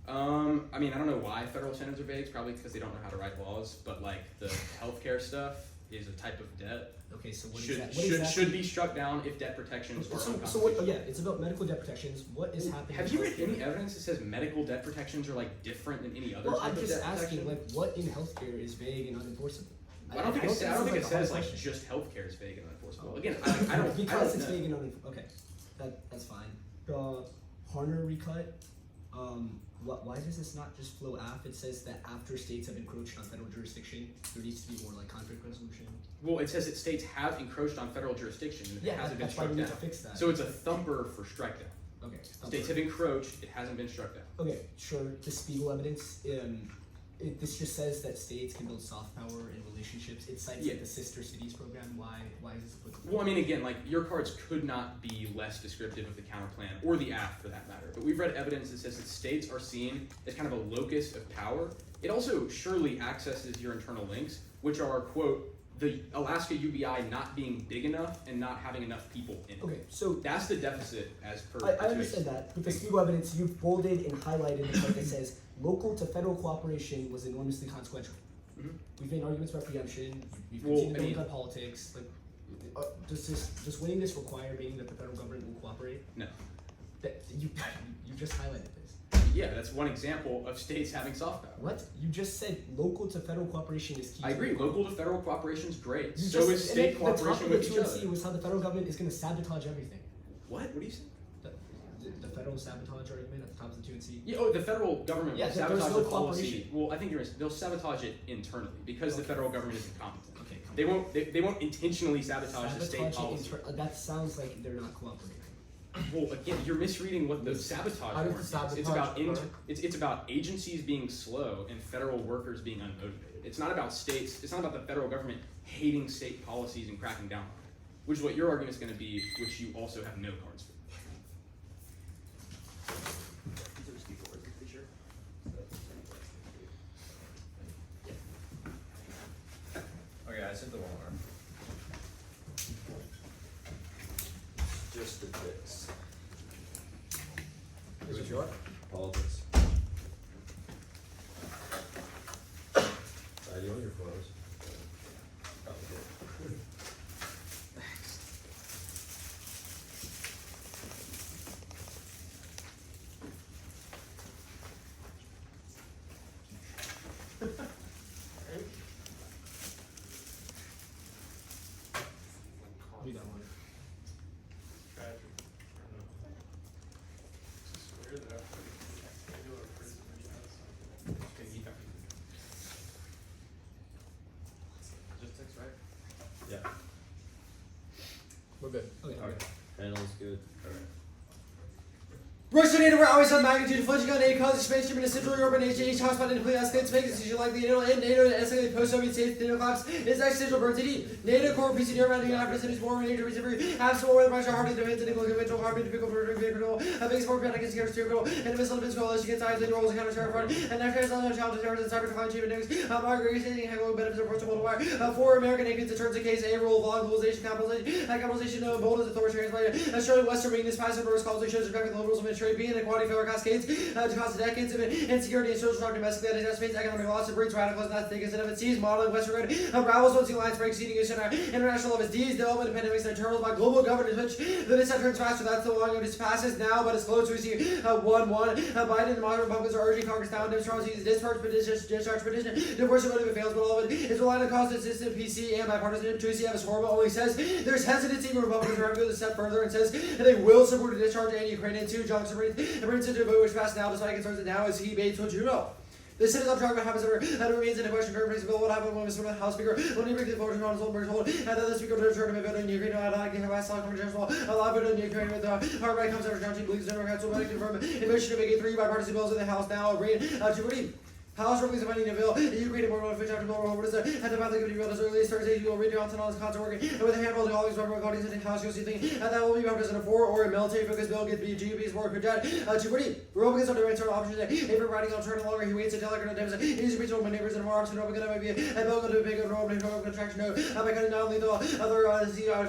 Speaker 2: I mean, I don't know why federal standards are vague. It's probably because they don't know how to write laws. But like the healthcare stuff is a type of debt.
Speaker 4: Okay, so what
Speaker 2: Should
Speaker 4: is that? What exactly?
Speaker 2: should be struck down if debt protections are
Speaker 4: So
Speaker 2: unconstitutional.
Speaker 4: what? Oh yeah, it's about medical debt protections. What is happening?
Speaker 2: Have
Speaker 4: in
Speaker 2: you read
Speaker 4: healthcare?
Speaker 2: any evidence that says medical debt protections are like different than any other
Speaker 4: Well,
Speaker 2: type
Speaker 4: I'm
Speaker 2: of
Speaker 4: just
Speaker 2: debt
Speaker 4: asking,
Speaker 2: protection?
Speaker 4: like, what in healthcare is vague and unenforceable?
Speaker 2: I don't think it says
Speaker 4: like a hard
Speaker 2: like
Speaker 4: question.
Speaker 2: just healthcare is vague and unenforceable.
Speaker 4: Oh.
Speaker 2: Again, I don't
Speaker 4: Because it's
Speaker 2: know.
Speaker 4: vague and unenforceable. Okay, that's fine. Harner recut. Why does this not just flow af? It says that after states have encroached on federal jurisdiction, there needs to be more like conflict resolution.
Speaker 2: Well, it says that states have encroached on federal jurisdiction and it hasn't been
Speaker 4: that's why
Speaker 2: struck
Speaker 4: we need
Speaker 2: down.
Speaker 4: to fix that.
Speaker 2: So it's a thumper for strike down.
Speaker 4: Okay.
Speaker 2: States have encroached, it hasn't been struck down.
Speaker 4: Okay, sure. The Spiegel evidence. This just says that states can build soft power in relationships. It cites
Speaker 2: Yeah.
Speaker 4: like the sister cities program. Why is this applicable?
Speaker 2: Well, I mean, again, like your cards could not be less descriptive of the counterplan or the act for that matter. But we've read evidence that says that states are seen as kind of a locus of power. It also surely accesses your internal links, which are, quote, the Alaska UBI not being big enough and not having enough people in it.
Speaker 4: Okay, so
Speaker 2: That's the deficit as per.
Speaker 4: I understand that. With the Spiegel evidence, you've bolded and highlighted the part that says local to federal cooperation was enormously consequential.
Speaker 2: Mhm.
Speaker 4: We've made arguments about preemption. We've
Speaker 2: Well,
Speaker 4: continued
Speaker 2: I
Speaker 4: to
Speaker 2: mean-
Speaker 4: look at politics. Like, does winning this require meaning that the federal government will cooperate?
Speaker 2: No.
Speaker 4: That you just highlighted this.
Speaker 2: Yeah, that's one example of states having soft power.
Speaker 4: What? You just said local to federal cooperation is key.
Speaker 2: I agree. Local to federal cooperation is great.
Speaker 4: You
Speaker 2: So
Speaker 4: just-
Speaker 2: is
Speaker 4: and
Speaker 2: state
Speaker 4: then the top
Speaker 2: cooperation
Speaker 4: of the
Speaker 2: with each
Speaker 4: TNC
Speaker 2: other.
Speaker 4: was how the federal government is going to sabotage everything.
Speaker 2: What? What do you say?
Speaker 4: The federal sabotage argument at the top of the TNC.
Speaker 2: Yeah, oh, the federal government
Speaker 4: Yeah,
Speaker 2: will
Speaker 4: there's
Speaker 2: sabotage
Speaker 4: no
Speaker 2: the policy.
Speaker 4: cooperation.
Speaker 2: Well, I think they'll sabotage it internally because the federal government is incompetent.
Speaker 4: Okay, come
Speaker 2: They
Speaker 4: on.
Speaker 2: won't. They won't intentionally sabotage the state policy.
Speaker 4: That sounds like they're not cooperating.
Speaker 2: Well, again, you're misreading what the sabotage
Speaker 3: How does
Speaker 2: warrant
Speaker 3: the
Speaker 2: is.
Speaker 3: sabotage
Speaker 2: It's about
Speaker 3: work?
Speaker 2: it's about agencies being slow and federal workers being unmotivated. It's not about states. It's not about the federal government hating state policies and cracking down on it, which is what your argument is going to be, which you also have no cards for.
Speaker 5: Okay, I sent the one more. Just the fix.
Speaker 3: Is it your?
Speaker 5: Politics. I do your clothes. Probably good.
Speaker 4: Do that one.
Speaker 9: Tragic. I don't know. It's just weird that after regular prison can eat everything. Just text, right?
Speaker 5: Yeah.
Speaker 3: We're good.
Speaker 4: Okay.
Speaker 5: Okay. Panel's good. Alright.
Speaker 6: Royce tornado were always on magnitude, flinching on 8 causes space stream in Central Europe and Asia. Each hotspot in the United States makes decision like the NATO and NATO and escalated post-Soviet states. NATO collapse is existential burn city. NATO core PC near around after cities war major reason for absolute war. The pressure hardly defends and equal conventional harm to pickle for control. A big sport panic against control and a missile defense coalition against eyes and roles counter terror front and national challenges terrorists and cyber climate change news. Margaret saying how benefits of World War. 4 American nations it turns the case a rule of globalization capitalization bold as authoritarian player. Australia Western being this passive reverse calls shows respect for the liberals of trade being inequality failure cascades to cause decades of insecurity and social shock domestically that exacerbates economic loss and breeds radicalism that's the instead of it sees modeling Western road unravels once the alliance breaks exceeding international levels D's development pandemics and internals by global governance which the dissent turns faster that's the long notice passes now but it's close we see 1-1 Biden and the moderate Republicans are urging Congress down to strong sees discharge petition divorce of it fails but all of it is relying on cost assistant PC and bipartisan Tracy Evans Horrible only says there's hesitancy for Republicans to go a step further and says they will support a discharge and Ukrainian too Johnson brings into a vote which passed now despite concerns that now is he made to Trudeau. The Senate on track what happens ever and remains in a question current bill what happened when the House Speaker when he brings the vote on his own hold and then the Speaker to return to vote in Ukraine I like to have a solid conversation allow vote in Ukraine with hard right comes over Johnson believes Democrats will make confirm a motion to make it 3 bipartisan bills in the House now agreeing to proceed. House Republicans of Neville, you created more of a chapter more over the at the Catholic Committee as early as Thursday. You will read Johnson on his concert working with a handful of colleagues from recordings in the House. You'll see things that will be represented for or a military focused bill gets GUP's work project. 240. Republicans under internal options. If you're writing on turn longer, he waits until like he's a regional neighbors and more option. Republican might be a bill going to make a normal contraction. No, by cutting down lethal other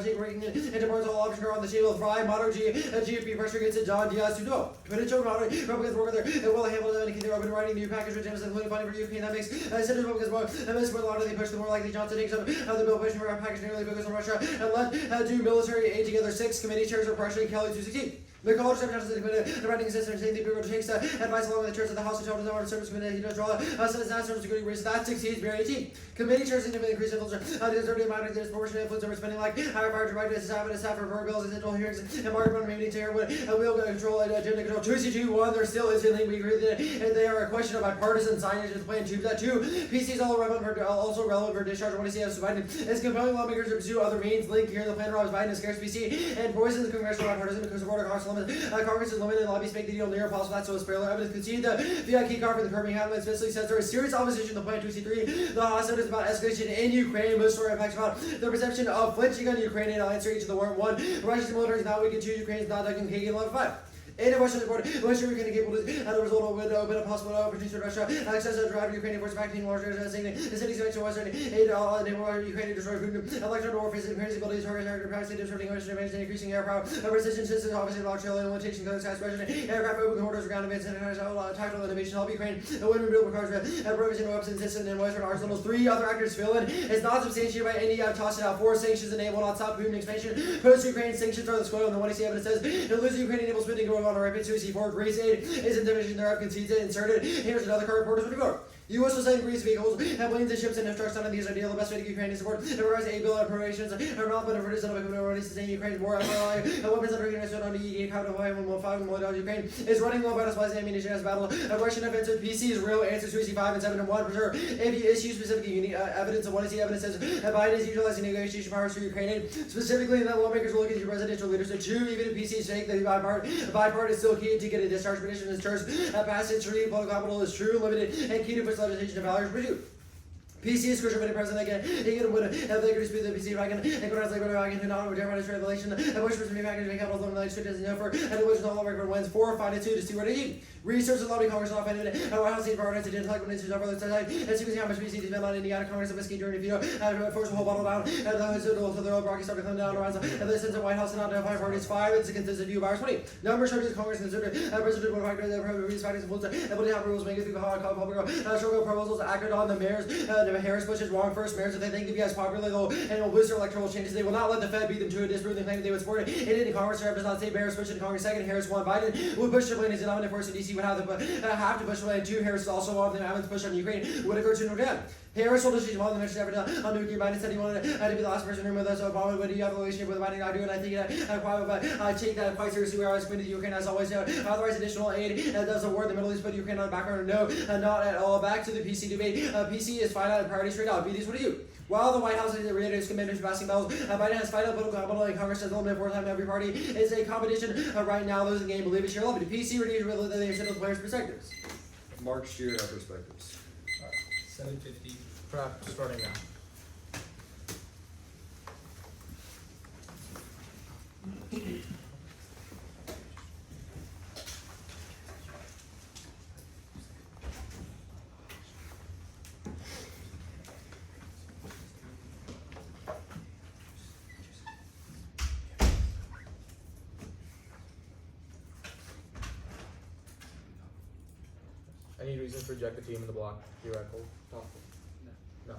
Speaker 6: take ranking into Barnes all option are on the table. Fry, Mono G, GUP pressure gets it. John Diaz to do. Committed Joe Mono. Republicans work there. It will handle them and they're open writing new package with Jameson, including funding for UK. That makes Senate Republicans more. And this where a lot of they push, the more likely Johnson takes up the bill pushing for a package nearly focus on Russia and let do military aid together. 6 committee chairs are pressuring Kelly 216. The college of justice committee, the writing system, saying the bureau takes advice along with the chairs of the House of Children's Armed Service Committee. He does draw Senate's national security race. That succeeds. Barry 18. Committee chairs significantly increase influence. The conservative amount of disproportionate influence over spending, like higher power to write to staff and staff for bills and central hearings and market run meeting to everyone. Wheel control and agenda control. 2C2-1. There still is anything we agree that they are a question of bipartisan signage with plan 2. That 2. PCs also relevant for discharge. What do you see as Biden is compelling lawmakers to pursue other means. Link here the plan robs Biden is scarce PC and poisons the congressional bipartisan because of order Congress is limited. Lobbies make the deal near possible. That's so it's fairly evidence conceded. The key card for the curbing Hanlon especially says there is serious opposition to the plan 2C3. The House notice about escalation in Ukraine. Most story impacts about the perception of flinching on Ukraine and answer each of the war 1. Russia's military is not weakened 2. Ukraine is not ducking Kagan 11-5. In a Russian report, Western Ukraine capable as a result of open a possible opportunity to Russia access to drive Ukrainian forces back to larger saying the city's going to Western aid Ukraine to destroy Putin. Electron war faces increasing abilities target capacity disrupting Western advantage and increasing air power. Precision systems obviously large scale limitation code sky special aircraft open orders ground events and tactical innovation help Ukraine. The wind rebuild requires provision weapons system and Western arsenals. 3 other actors fill in. It's not substantiated by any tossed it out. 4 sanctions enable not stop Putin expansion. Post Ukraine sanctions are the scoil on the 1AC evidence says it loses Ukraine enables spending growing on a rapid 2C4 Greece aid is in division thereof concedes it inserted. Here's another card reporters with regard. U.S. will send Greece vehicles and planes and ships and trucks on these ideal. The best way to Ukraine is support. It requires aid bill and appropriations. Are not but produced and already sustain Ukraine more FRI. Weapons under Ukraine on the EA count of 5 million. Ukraine is running low by supplies and ammunition as battle. A Russian offensive PC is real answers 2C5 and 7 and 1 for sure. If you issue specific evidence of what is the evidence says Biden is utilizing negotiation powers for Ukraine aid. Specifically that lawmakers will look at your presidential leadership. 2, even if PC is fake, the bipart is still key to get a discharge petition as church. Passage 3, political capital is true, limited, and key to push legislation of values. PC is crucial for the president again. He can win a they could dispute the PC wagon and go down like wagon who not with German revelation. And Bush was me package and capital like shit doesn't know for and it was all record wins 4 5 2 to see what he research the lobby Congress not finding it. White House parties didn't like when it's over the side. As you can see how much PC depend on Indiana Congress of whiskey during the video. And force the whole bottle down and the old Rocky started coming down around and this sends the White House and not to 5 parties 5. It's a consistent view of ours 20. Numbers show Congress considered President will factor the previous factors and ability to have rules make it through hard public show proposals acted on the mayors Harris Bush is wrong first mayors if they think to be as popular though and will boost their electoral changes. They will not let the Fed beat them to a disprove them claim they would support it. It didn't Congress does not say Harris Bush in Congress 2nd Harris 1 Biden would push the plane as denominator force in DC would have to push the plane 2 Harris is also one of them having to push on Ukraine would occur to Notre Dame. Harris told us she's one of the mentions ever done on nuclear. Biden said he wanted to be the last person to remove us. Obama, but you have a relationship with Biden? I do, and I think I take that quite seriously. Where I was committed to Ukraine, as always. Authorize additional aid does the war in the Middle East, put Ukraine on the background. No, not at all. Back to the PC debate. PC is finite and priority straight out. BDs, what do you? While the White House is reiterating its commitment to passing bills, Biden has final political capital and Congress has limited 4 times every party. It's a competition right now. Losing the game, believe it, share love it. PC reduce really the extent of the players' perspectives.
Speaker 5: Mark Shear, our perspectives.
Speaker 4: 750.
Speaker 3: Prep starting now. Any reason to reject the team in the block? Theoretical? Thoughtful? No.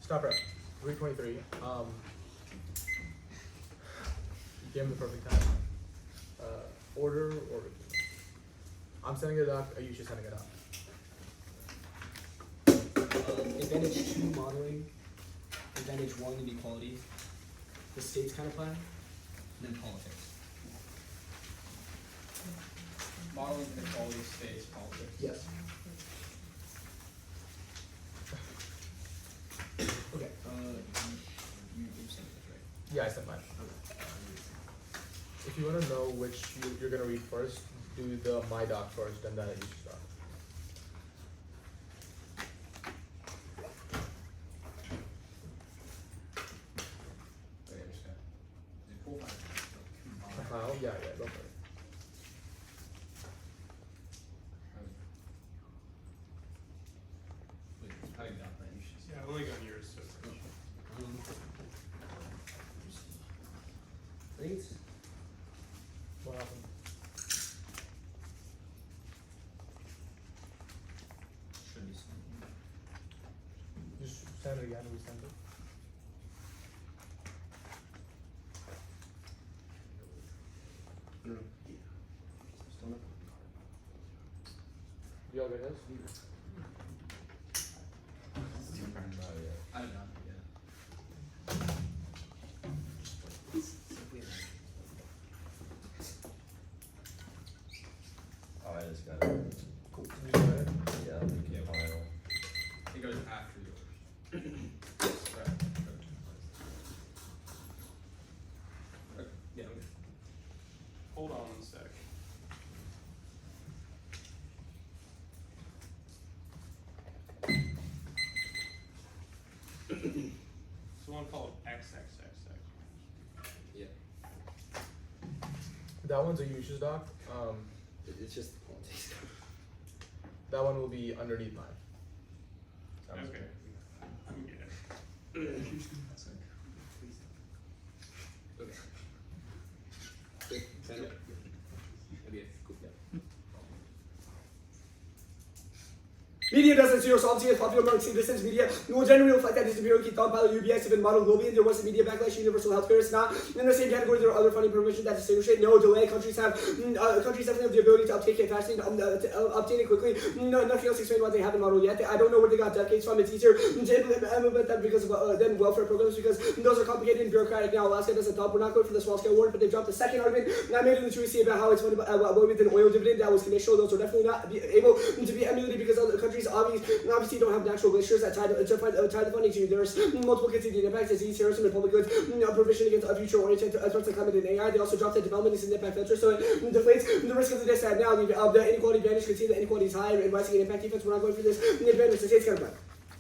Speaker 3: Stop rep. 323. You gave him the perfect time. Order. I'm sending it up. Are you just sending it up?
Speaker 4: Advantage 2 modeling, advantage 1 inequality, the states counterplan, and then politics.
Speaker 2: Modeling inequality, states, politics.
Speaker 4: Yes. Okay. You sent this, right?
Speaker 3: Yeah, I sent mine. If you want to know which you're going to read first, do the my doc first and then each doc.
Speaker 2: Wait, I just got. Is it cool if I combine?
Speaker 3: Oh, yeah, go for it.
Speaker 2: Wait, I got that. You should see.
Speaker 9: Yeah, I've only got yours so far.
Speaker 7: Thanks.
Speaker 3: What happened?
Speaker 2: Should be something.
Speaker 3: Just send it again, resend it. You all get this?
Speaker 2: I don't know. Yeah.
Speaker 8: Oh, I just got it.
Speaker 3: Cool. You got it?
Speaker 8: Yeah, I'll make it final.
Speaker 2: It goes after yours. Right. Okay. Yeah. I'm good.
Speaker 9: Hold on one sec. It's one called XXXX.
Speaker 2: Yeah.
Speaker 3: That one's a uses doc.
Speaker 7: It's just politics.
Speaker 3: That one will be underneath mine.
Speaker 8: Sounds
Speaker 9: Okay.
Speaker 8: good.
Speaker 9: I'm good.
Speaker 2: Okay.
Speaker 7: Good. Send it. Okay, cool.
Speaker 6: Media doesn't see yourself as popular among citizens. Media will generally reflect that this imperial key thought by the UBS have been modeled globally, and there was a media backlash. Universal healthcare is not in the same category. There are other funding provisions that distinguish it. No delay. Countries definitely have the ability to uptake it fastly, obtain it quickly. Nothing else explained why they haven't modeled yet. I don't know where they got decades from. It's easier to implement them because of than welfare programs, because those are complicated and bureaucratic. Now Alaska doesn't help. We're not going for the small scale warrant, but they dropped the second argument. And I made in the Treaty about how it's funded with an oil dividend that was conditional. Those are definitely not able to be emulated because other countries obviously don't have natural glaciers that tie the funding to. There's multiple continued impacts, disease, terrorism, and public goods, provision against future-oriented threats like climate and AI. They also dropped the development and impact filter, so it deflates the risk of the disadvantage. Now the inequality advantage can see the inequality is high and rising in impact defense. We're not going for this. The advantage the state's counterplan.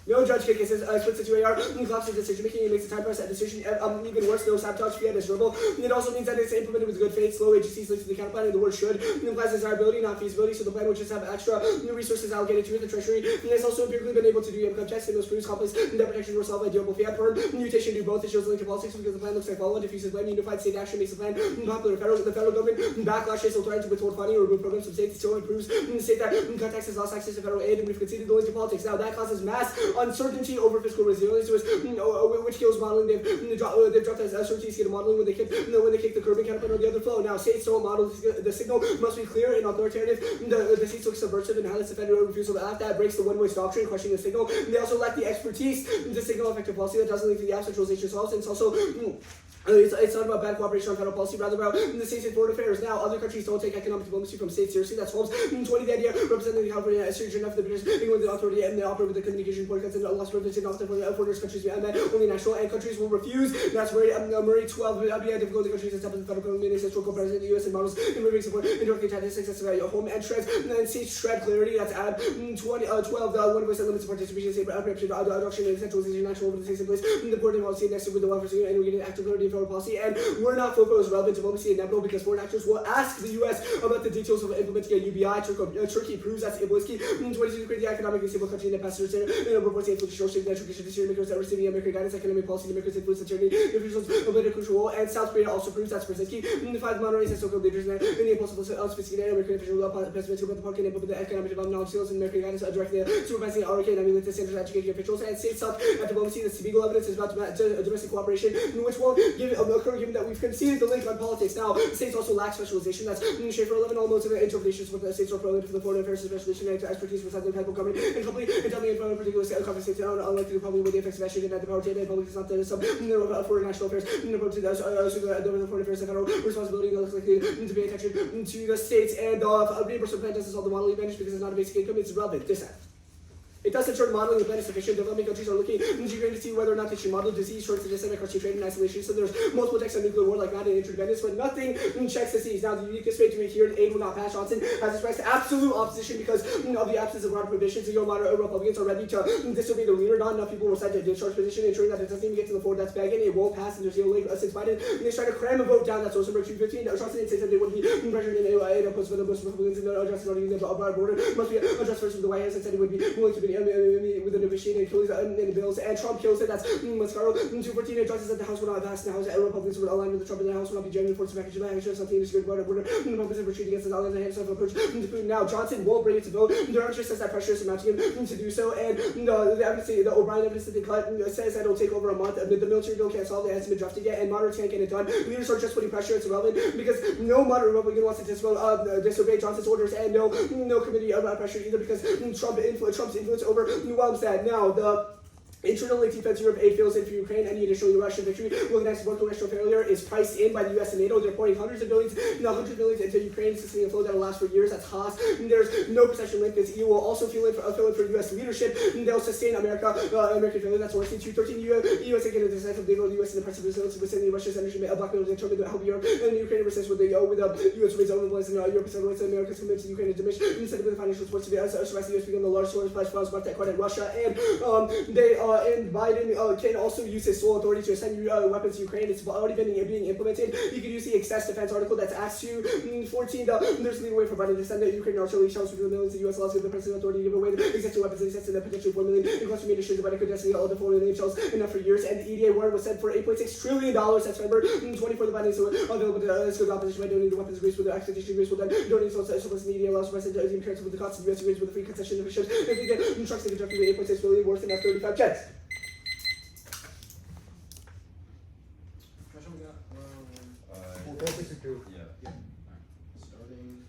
Speaker 6: No judge kick cases, splits the 2AR, collapses decision making, and makes the time press that decision even worse. No sabotage fee is durable. It also means that it's implemented with good faith. Slow agencies linked to the counterplan, and the word should implies desirability, not feasibility. So the plan would just have extra resources allocated to it. The Treasury has also empirically been able to do income checks and those previous complex debt protection were solved by durable fiat perm. Mutation do both. It shows linked to politics because the plan looks like following. Diffuses blame. Unified state action makes the plan popular. The federal government backlashes will threaten to withhold funding or remove programs from states. It still improves the state that cut taxes, lost access to federal aid, and we've conceded the link to politics. Now that causes mass uncertainty over fiscal resilience, which kills modeling. They've dropped as uncertainty scale modeling when they kick the curbing counterplan or the other flow. Now states don't model the signal must be clear and authoritative. The states look subversive and highlights the federal refusal to act. That breaks the one-way doctrine, questioning the signal. They also lack the expertise to signal effective policy that doesn't link to the app centralization solves. And it's also it's not about bad cooperation on federal policy, rather about the states and foreign affairs. Now, other countries don't take economic diplomacy from states seriously. That's Holmes. 20, the idea representing the California as surgeon enough the British, with the authority and they operate with the communication boycotts and loss prevention often for foreigners countries and only national and countries will refuse. That's where Murray 12 would be difficult. The countries that step in the federal government is historical president the US and models in moving support in direct statistics. That's about home and shreds. And then states shred clarity. That's add 12 one voice that limits participation, state adoption and centralization national over the states in place. The board policy next with the welfare and we're getting active clarity
Speaker 7: foreign policy, and we're not focused on relevant diplomacy inevitable because foreign actors will ask the U.S. about the details of implementing a UBI. Turkey proves that's Ibliski. 22 to create the economic and stable country in the past year. Reports influence social that Turkish decision makers that receiving American guidance, economic policy makers influence attorney officials played a crucial role. And South Korea also proves that's Brzezinski. The five monitors and so-called leaders in the impossible sophisticated American official president who the park and implement the economic development knowledge skills and American guidance directly supervising RK and emulate the standards educating officials and state self at diplomacy. The Spiegel evidence is about domestic cooperation, which won't occur given that we've conceded the link on politics. Now, the states also lack specialization. That's Schaefer 11 all modes of interpretations with the states are relevant for the foreign affairs specialization and expertise with the type of government and company and tell me in particular conversation unlike the probably with the effects of action and the power to the public is not the some for national affairs the foreign affairs and federal responsibility looks like to pay attention to the states and reimbursement plan doesn't solve the model advantage because it's not a basic income, it's relevant. It does ensure modeling the plan is sufficient. Developing countries are looking into Ukraine to see whether or not they should model disease, shorts, and systemic trade and isolation. So there's multiple checks on nuclear war, like not an interdependence, but nothing checks disease. Now, the uniquest way to adhere to aid will not pass. Johnson has expressed absolute opposition because of the absence of broad prohibitions. The moderate Republicans are ready to disobey the leader. Not enough people were sent to discharge position, ensuring that it doesn't even get to the floor. That's begging. It won't pass, and there's no link since Biden. And they try to cram a vote down. That's Rosenberg 215. Johnson says that they would be pressured in a post for the most Republicans in the address regarding the border must be addressed first with the White House and said it would be willing to be with the negotiating and kills in the bills, and Trump kills it. That's Mascaro. 214 addresses that the House will not pass. The House and Republicans would align with the Trump, and the House will not be genuine for its package. The House something to secure the border. Republicans are retreating against the Allen and Hamilton approach to Putin. Now Johnson won't bring it to vote. Their interest says that pressure is mounting him to do so, and the evidence, the O'Brien evidence that they cut says that it'll take over a month. The military bill can't solve it. It hasn't been drafted yet, and moderates can't get it done. Leaders are just putting pressure. It's irrelevant because no moderate Republican wants to disobey Johnson's orders, and no committee pressure either because Trump's influence overwhelms that. Now the internal defense Europe aid fails in for Ukraine. Any additional Russian victory will next one congressional failure is priced in by the US and NATO. They're pouring hundreds of billions into Ukraine, sustaining a flow that will last for years. That's Haas. There's no procession link. This EU will also fill in for US leadership. They'll sustain American failure. That's worse. 213 EU is again a decisive legal the US in the press of resilience within Russia's energy blackmail determined to help Europe and Ukraine resist with the US raise own influence in Europe and America's commitment to Ukraine to diminish instead of the financial supports to be surprised the US become the largest source of funds marked that credit Russia and Biden can also use his sole authority to send weapons to Ukraine. It's already been being implemented. He could use the excess defense article that's Acts 2:14. There's a legal way for Biden to send the Ukraine artillery shells for the millions. The U.S. allows the president authority to give away the existing weapons and access to the potentially 4 million in cluster munitions. Biden could designate all the 4 million shells enough for years. And the EDA warrant was sent for $8.6 trillion. That's September 24. The Biden is available to skill opposition by donating the weapons agrees with the expedition agrees with them. Donating surplus in the EDA allows the president to impairs with the cost of the U.S. agrees with the free concession of ships. If you get trucks that conduct with 8.6 billion worth in F-35 jets.
Speaker 8: Yeah.
Speaker 2: Starting.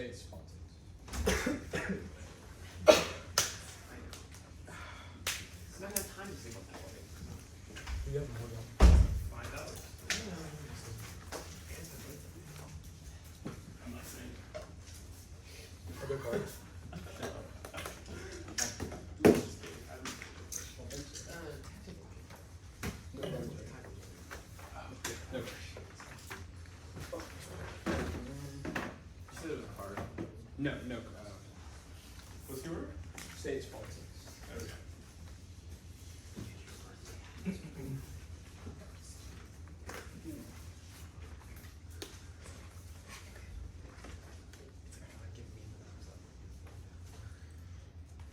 Speaker 2: States politics. I'm not gonna have time to think about politics.
Speaker 1: You have more than.
Speaker 9: Find out. I'm not saying.
Speaker 1: Other cards.
Speaker 2: No.
Speaker 9: You said it was hard.
Speaker 2: No.
Speaker 9: What's your word?
Speaker 2: States politics.
Speaker 9: Okay.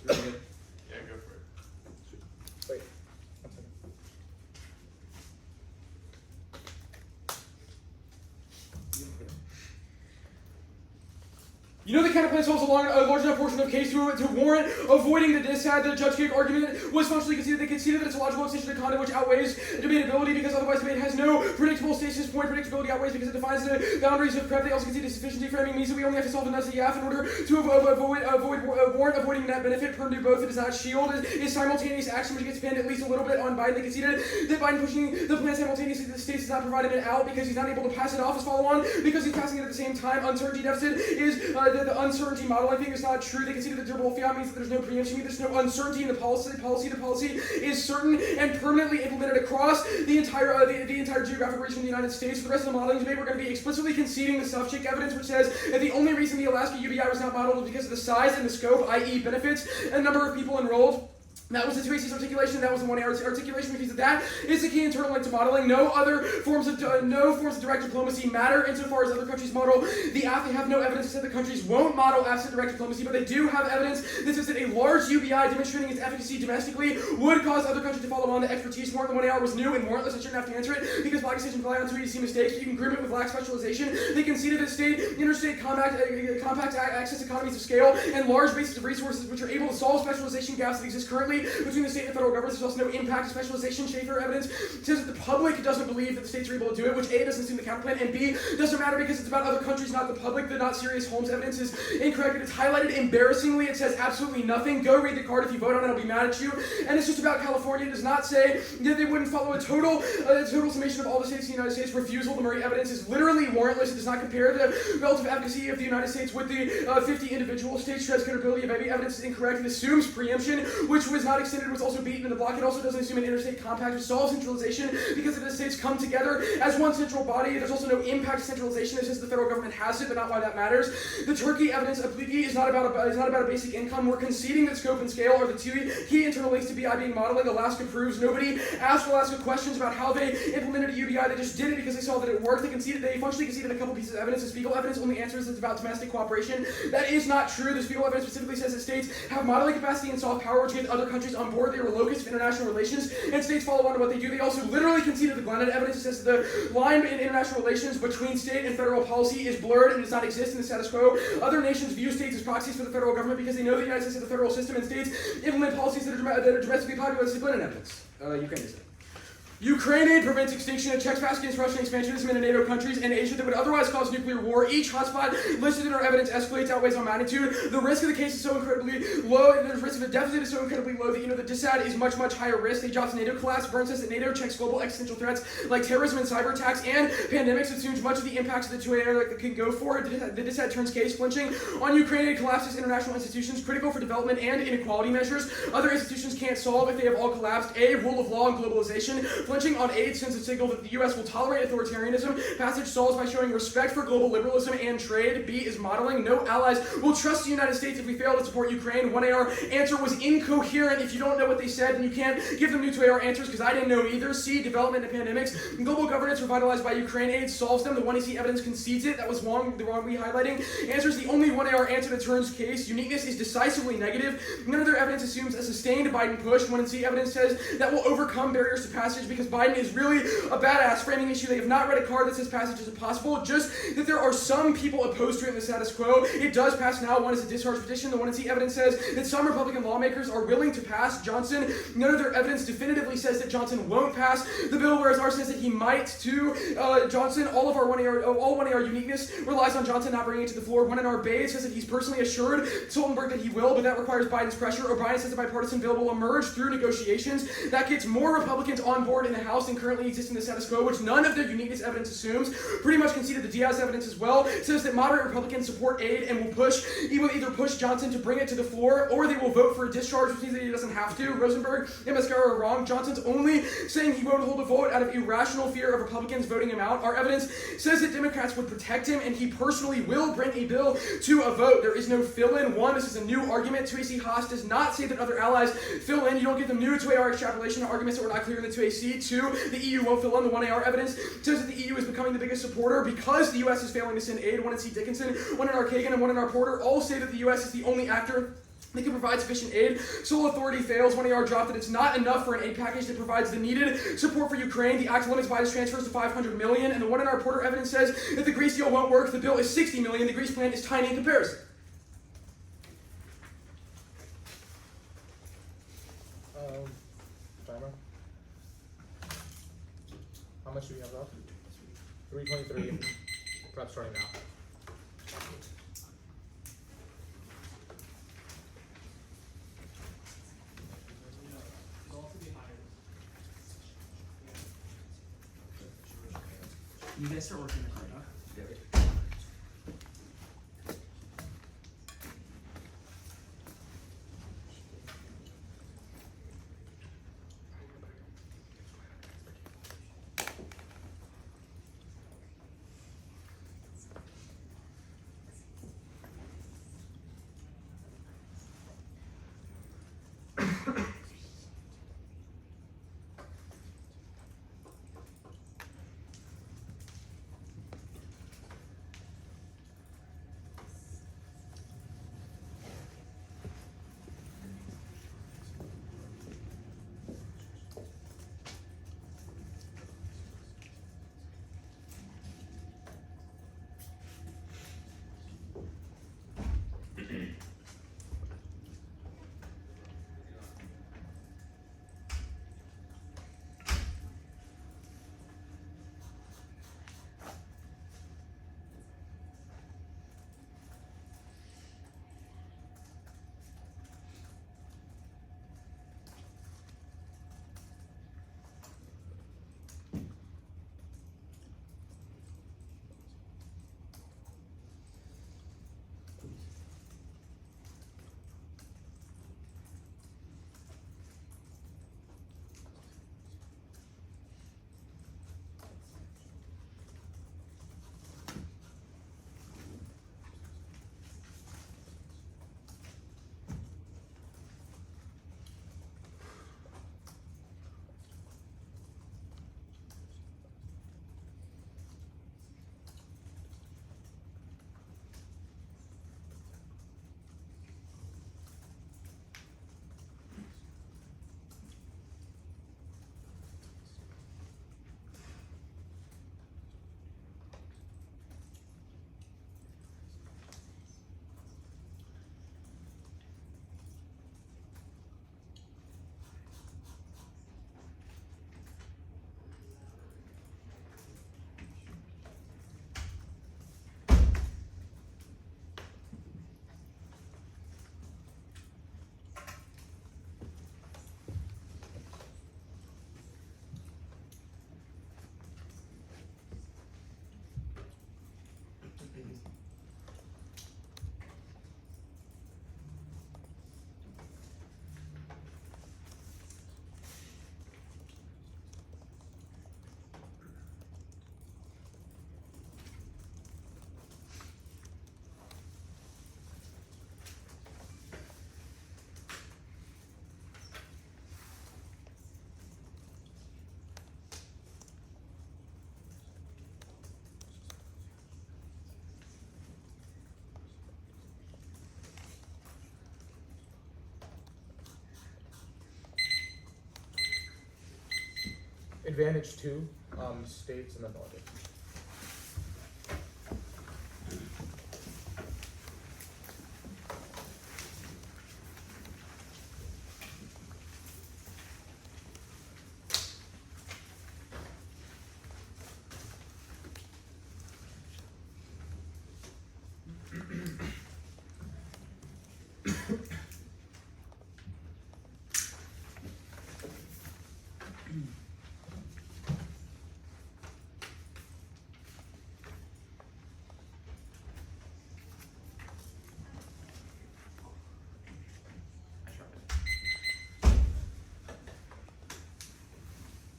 Speaker 2: Really good.
Speaker 9: Yeah, go for it.
Speaker 1: Wait. One second. You know the Counterplan solves a large enough portion of the case to warrant avoiding the judge kick argument was functionally conceded. They conceded that it's a logical extension of conduct which outweighs debatability because otherwise debate has no predictable stasis point. Predictability outweighs because it defines the boundaries of prep. They also conceded sufficiency framing means that we only have to solve the nuts of the F in order to warrant avoiding net benefit. Perm do both. It does not shield. Is simultaneous action which gets pinned at least a little bit on Biden. They conceded that Biden pushing the plan simultaneously to the states does not provide him an out because he's not able to pass it off as follow on because he's passing it at the same time. Uncertainty deficit is the uncertainty model, I think, is not true. They conceded that durable fiat means that there's no preemption, there's no uncertainty in the policy. The policy is certain and permanently implemented across the entire geographic region of the United States. For the rest of the modeling debate, we're going to be explicitly conceding the self-check evidence, which says that the only reason the Alaska UBI was not modeled was because of the size and the scope, i.e. benefits, and number of people enrolled. That was the 2 articulation. That was the 1 articulation, which means that is the key internal link to modeling. No forms of direct diplomacy matter insofar as other countries model the AF. They have no evidence that the countries won't model absent direct diplomacy, but they do have evidence that says that a large UBI demonstrating its efficacy domestically would cause other countries to follow on. The expertise more than 1 hour was new and warrantless. I shouldn't have to answer it because black decisions rely on 2 mistakes. You can group it with lack specialization. They conceded that interstate compact access economies of scale and large bases of resources which are able to solve specialization gaps that exist currently between the state and federal governments. There's also no impact of specialization. Schaefer evidence says that the public doesn't believe that the states are able to do it, which A, doesn't seem the Counterplan, and B, doesn't matter because it's about other countries, not the public. The not serious Holmes evidence is incorrect. It's highlighted embarrassingly. It says absolutely nothing. Go read the card. If you vote on it, I'll be mad at you. And it's just about California. It does not say that they wouldn't follow a total summation of all the states in the United States. Refusal. The Murray evidence is literally warrantless. It does not compare the relative efficacy of the United States with the 50 individual states. Transcodability of every evidence is incorrect. It assumes preemption, which was not extended, was also beaten in the block. It also doesn't assume an interstate compact, which solves centralization because if the states come together as one central body, there's also no impact of centralization. It's just the federal government has it, but not why that matters. The Turkey evidence obliquely is not about a basic income. We're conceding that scope and scale are the 2 key internal links to BI being modeling. Alaska proves. Nobody asked Alaska questions about how they implemented a UBI. They just did it because they saw that it worked. They functionally conceded a couple pieces of evidence. The Spiegel evidence only answers it's about domestic cooperation. That is not true. The Spiegel evidence specifically says that states have modeling capacity and soft power, which gets other countries on board. They are locus of international relations, and states follow on to what they do. They also literally conceded the Glennon evidence. It says the line in international relations between state and federal policy is blurred and does not exist in the status quo. Other nations view states as proxies for the federal government because they know the United States has a federal system, and states implement policies that are domestically popular. That's the Glennon evidence. Ukraine is it. Ukraine aid prevents extinction and checks pass against Russian expansionism in NATO countries and Asia that would otherwise cause nuclear war. Each hotspot listed in our evidence escalates, outweighs on magnitude. The risk of the case is so incredibly low, and the risk of a deficit is so incredibly low that the DISAD is much higher risk. They dropped NATO collapse. Burns says that NATO checks global existential threats like terrorism and cyber attacks and pandemics. It assumes much of the impacts of the 2 air that can go for it. The DISAD turns case flinching on Ukraine aid collapses international institutions critical for development and inequality measures. Other institutions can't solve if they have all collapsed. A, rule of law and globalization. Flinching on aid sends a signal that the U.S. will tolerate authoritarianism. Passage solves by showing respect for global liberalism and trade. B is modeling. No allies will trust the United States if we fail to support Ukraine. 1AR answer was incoherent. If you don't know what they said, then you can't give them new 2AR answers because I didn't know either. C, development and pandemics. Global governance revitalized by Ukraine aid solves them. The 1EC evidence concedes it. That was wrong. The wrong re-highlighting. Answer is the only 1AR answer that turns case. Uniqueness is decisively negative. None of their evidence assumes a sustained Biden push. 1C evidence says that will overcome barriers to passage because Biden is really a badass framing issue. They have not read a card that says passage is impossible, just that there are some people opposed to it in the status quo. It does pass now. One is a discharge petition. The one is the evidence says that some Republican lawmakers are willing to pass Johnson. None of their evidence definitively says that Johnson won't pass the bill, whereas ours says that he might too. Johnson, all 1AR uniqueness relies on Johnson not bringing it to the floor. 1NR Bays says that he's personally assured Stoltenberg that he will, but that requires Biden's pressure. O'Brien says the bipartisan bill will emerge through negotiations. That gets more Republicans on board in the House than currently exists in the status quo, which none of their uniqueness evidence assumes. Pretty much conceded the Diaz evidence as well. Says that moderate Republicans support aid and will either push Johnson to bring it to the floor, or they will vote for a discharge, which means that he doesn't have to. Rosenberg and Mascara are wrong. Johnson's only saying he won't hold a vote out of irrational fear of Republicans voting him out. Our evidence says that Democrats would protect him, and he personally will bring a bill to a vote. There is no fill-in. One, this is a new argument. 2AC Haas does not say that other allies fill in. You don't get them new 2AR extrapolation arguments that were not clear in the 2AC. Two, the EU won't fill in. The 1AR evidence says that the EU is becoming the biggest supporter because the US is failing to send aid. 1NC Dickinson, 1NR Kagan, and 1NR Porter all say that the US is the only actor that can provide sufficient aid. Sole authority fails. 1AR dropped that it's not enough for an aid package that provides the needed support for Ukraine. The act limits Biden's transfers to $500 million, and the 1NR Porter evidence says that the Greece deal won't work. The bill is $60 million. The Greece plan is tiny in comparison.
Speaker 3: Timer. How much do we have left? 3:23. Prep starting now.
Speaker 4: You guys start working the card, huh?
Speaker 3: Advantage 2, states and then politics.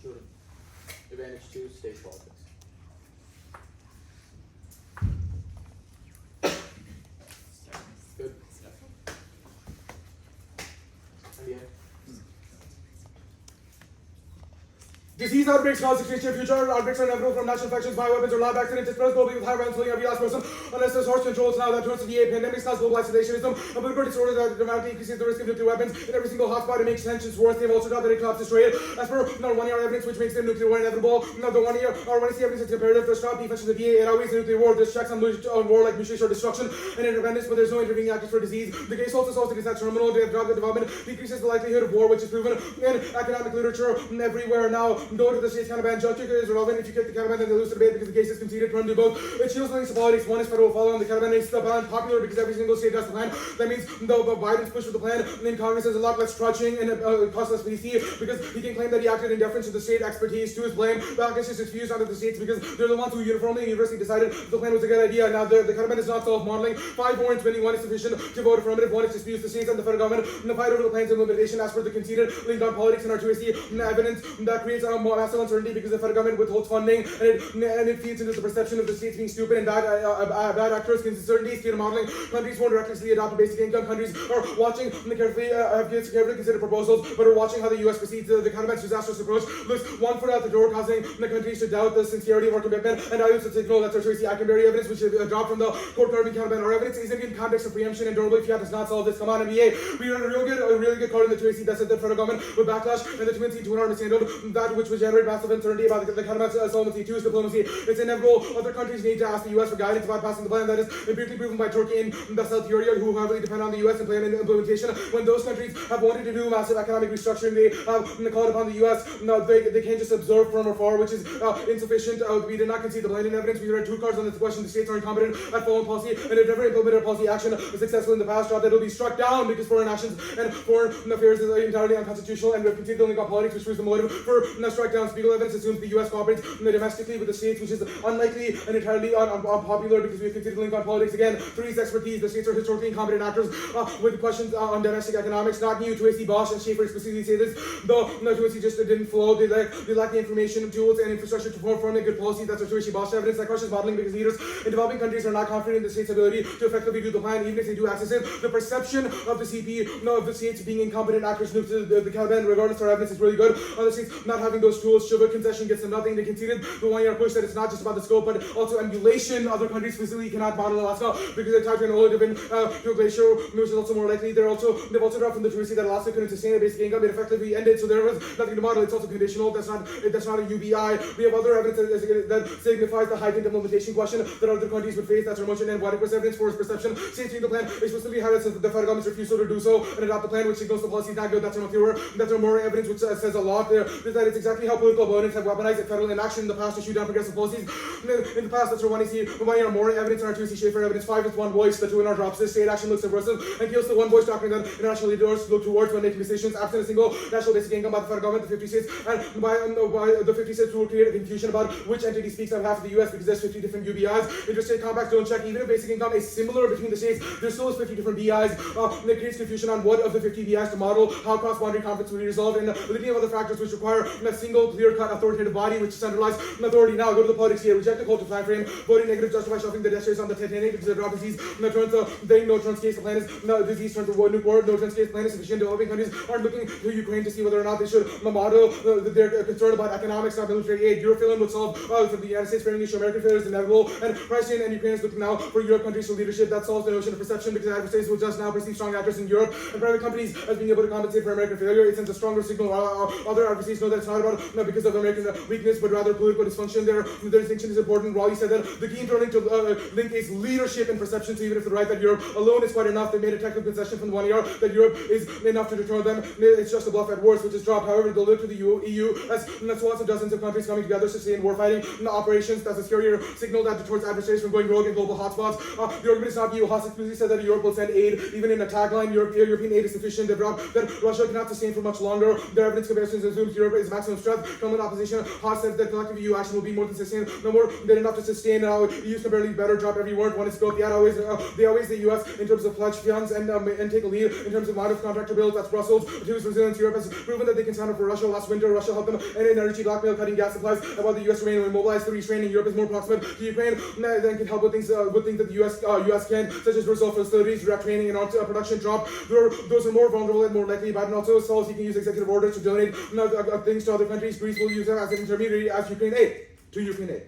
Speaker 3: Jordan. Advantage 2, state politics. Good. MBA.
Speaker 1: Disease outbreaks cause extinction. Future outbreaks are inevitable from natural infections, bioweapons, or lab accidents. It spreads globally with high violence, killing every last person. Unless there's harsh controls now that turns to VA pandemics cause global isolationism. A political disorder that dramatically increases the risk of nuclear weapons in every single hotspot. It makes tensions worse. They've also dropped that it collapse destroy it. As per our 1 year evidence, which makes the nuclear war inevitable. Now the 1 year or 1 evidence is comparative. There's strong defense of the VA. It always a nuclear war. There's checks on war like mutually assured destruction and independence, but there's no intervening actors for disease. The case also solves it is that terminal. They have drug development decreases the likelihood of war, which is proven in academic literature everywhere now. Go to the state's Canaban. Judge is relevant if you kick the Canaban, then they lose the debate because the case is conceded. Run to both. It shields links to politics. One is federal follow on the Canaban is the plan popular because every single state does the plan. That means though Biden's push for the plan, and then Congress has a lot less trudging and cost less PC because he can claim that he acted in deference to the state expertise to his blame. But I guess it's excused under the states because they're the ones who uniformly and universally decided the plan was a good idea. Now the Canaban is not self-modeling. 5 more and 21 is sufficient to vote affirmative. 1 is disputes the states and the federal government and the fight over the plan's implementation as per the conceded linked on politics and our 2ST evidence that creates massive uncertainty because the federal government withholds funding and it feeds into the perception of the states being stupid and bad actors. Certainty, state modeling. Countries won't recklessly adopt a basic income. Countries are watching carefully, have carefully considered proposals, but are watching how the U.S. proceeds. The Canaban's disastrous approach looks 1 foot out the door, causing the countries to doubt the sincerity of our commitment. And I also signal that Cersei I can bury evidence, which is a drop from the court card in Canaban. Our evidence isn't in context of preemption and durable fiat does not solve this. Come on, MBA. We run a really good card in the 2AC that said the federal government would backlash and the Twin C 2 mishandled that which would generate massive uncertainty about the Canaban's solvency. 2 is diplomacy. It's inevitable. Other countries need to ask the U.S. for guidance about passing the plan that is empirically proven by Turkey and the South Korea, who heavily depend on the U.S. and plan and implementation. When those countries have wanted to do massive economic restructuring, they call it upon the U.S. No, they can't just observe from afar, which is insufficient. We did not concede the blinding evidence. We read 2 cards on this question. The states are incompetent at following policy and have never implemented a policy action successful in the past. That will be struck down because foreign actions and foreign affairs is entirely unconstitutional, and we have conceded the link on politics, which proves the motive for strike down. Legal evidence assumes the U.S. cooperates domestically with the states, which is unlikely and entirely unpopular because we have conceded the link on politics. Again, 3 is expertise. The states are historically incompetent actors with questions on domestic economics. Not new. 2AC Bosch and Schaefer explicitly say this, though 2AC just didn't flow. They lack the information, tools, and infrastructure to form a good policy. That's what 2AC Bosch evidence. That questions modeling because leaders in developing countries are not confident in the state's ability to effectively do the plan, even if they do access it. The perception of the CP, of the states being incompetent actors moved to the Canaban, regardless of our evidence, is really good. The states not having those tools, sugar concession gets them nothing. They conceded the 1 year push that it's not just about the scope, but also emulation. Other countries specifically cannot model Alaska because they're tied to an oil driven to a glacier, which is also more likely. They've also dropped from the truth that Alaska couldn't sustain a basic income. It effectively ended, so there was nothing to model. It's also conditional. That's not a UBI. We have other evidence that signifies the heightened implementation question that other countries would face. That's our motion and what evidence for its perception. States the plan explicitly highlights the federal government's refusal to do so and adopt the plan, which signals the policy is not good. That's our theory. That's our more evidence, which says a lot there. Is that it's exactly how political opponents have weaponized federal inaction in the past to shoot down progressive policies. In the past, that's our 1 year more evidence in our 2C Schaefer evidence. 5 is 1 voice. The 2 in our drops. This state action looks subversive and kills the 1 voice doctrine that international leaders look towards when making decisions. Absent a single national basic income by the federal government, the 50 states, and by the 50 states will create a confusion about which entity speaks on behalf of the U.S. because there's 50 different UBIs. Interstate compacts don't check. Even if basic income is similar between the states, there still is 50 different BIs. And it creates confusion on what of the 50 BIs to model, how cross-boundary conflicts will be resolved, and the litany of other factors which require a single clear-cut authoritative body which centralizes authority. Now go to the politics here. Reject the Counterplan frame. Voting negative justify shuffling the death race on the Titanic because of drop disease. No turns no turns case the plan is no disease turns to nuke war. No turns case plan is sufficient. Developing countries aren't looking to Ukraine to see whether or not they should model. They're concerned about economics, not military aid. Eurofilm would solve for the United States framing issue. American failure is inevitable, and Russian and Ukraine is looking now for Europe countries for leadership. That solves the notion of perception because adversaries will just now perceive strong actors in Europe and private companies as being able to compensate for American failure. It sends a stronger signal. Other adversaries know that it's not about not because of American weakness, but rather political dysfunction. The distinction is important. Raleigh said that the key interlink to link is leadership and perception. So even if the right that Europe alone is quite enough, they made a technical concession from the 1 year that Europe is enough to deter them. It's just a bluff at worst, which is dropped. However, they'll look to the EU as swats of dozens of countries coming together to sustain warfighting operations. That's a scarier signal that deters adversaries from going rogue in global hotspots. The argument is not EU hostile. Exclusively said that Europe will send aid, even in a tagline. European aid is sufficient. They've dropped that Russia cannot sustain for much longer. Their evidence comparisons assumes Europe is maximum strength. Common opposition. Haas said that collective EU action will be more consistent. No more than enough to sustain. EU's comparatively better. Drop every word. One is scope. Yeah, they always the US in terms of pledge funds and take a lead in terms of amount of contractor bills. That's Brussels. Two is resilience. Europe has proven that they can stand up for Russia. Last winter, Russia helped them in energy blackmail, cutting gas supplies. While the US remain immobilized, the restraining Europe is more proximate to Ukraine. Then can help with things that the US can, such as Brazil facilities, direct training, and production drop. Those are more vulnerable and more likely. Biden also solves he can use executive orders to donate things to other countries. Greece will use them as an intermediary as Ukraine aid to Ukraine aid.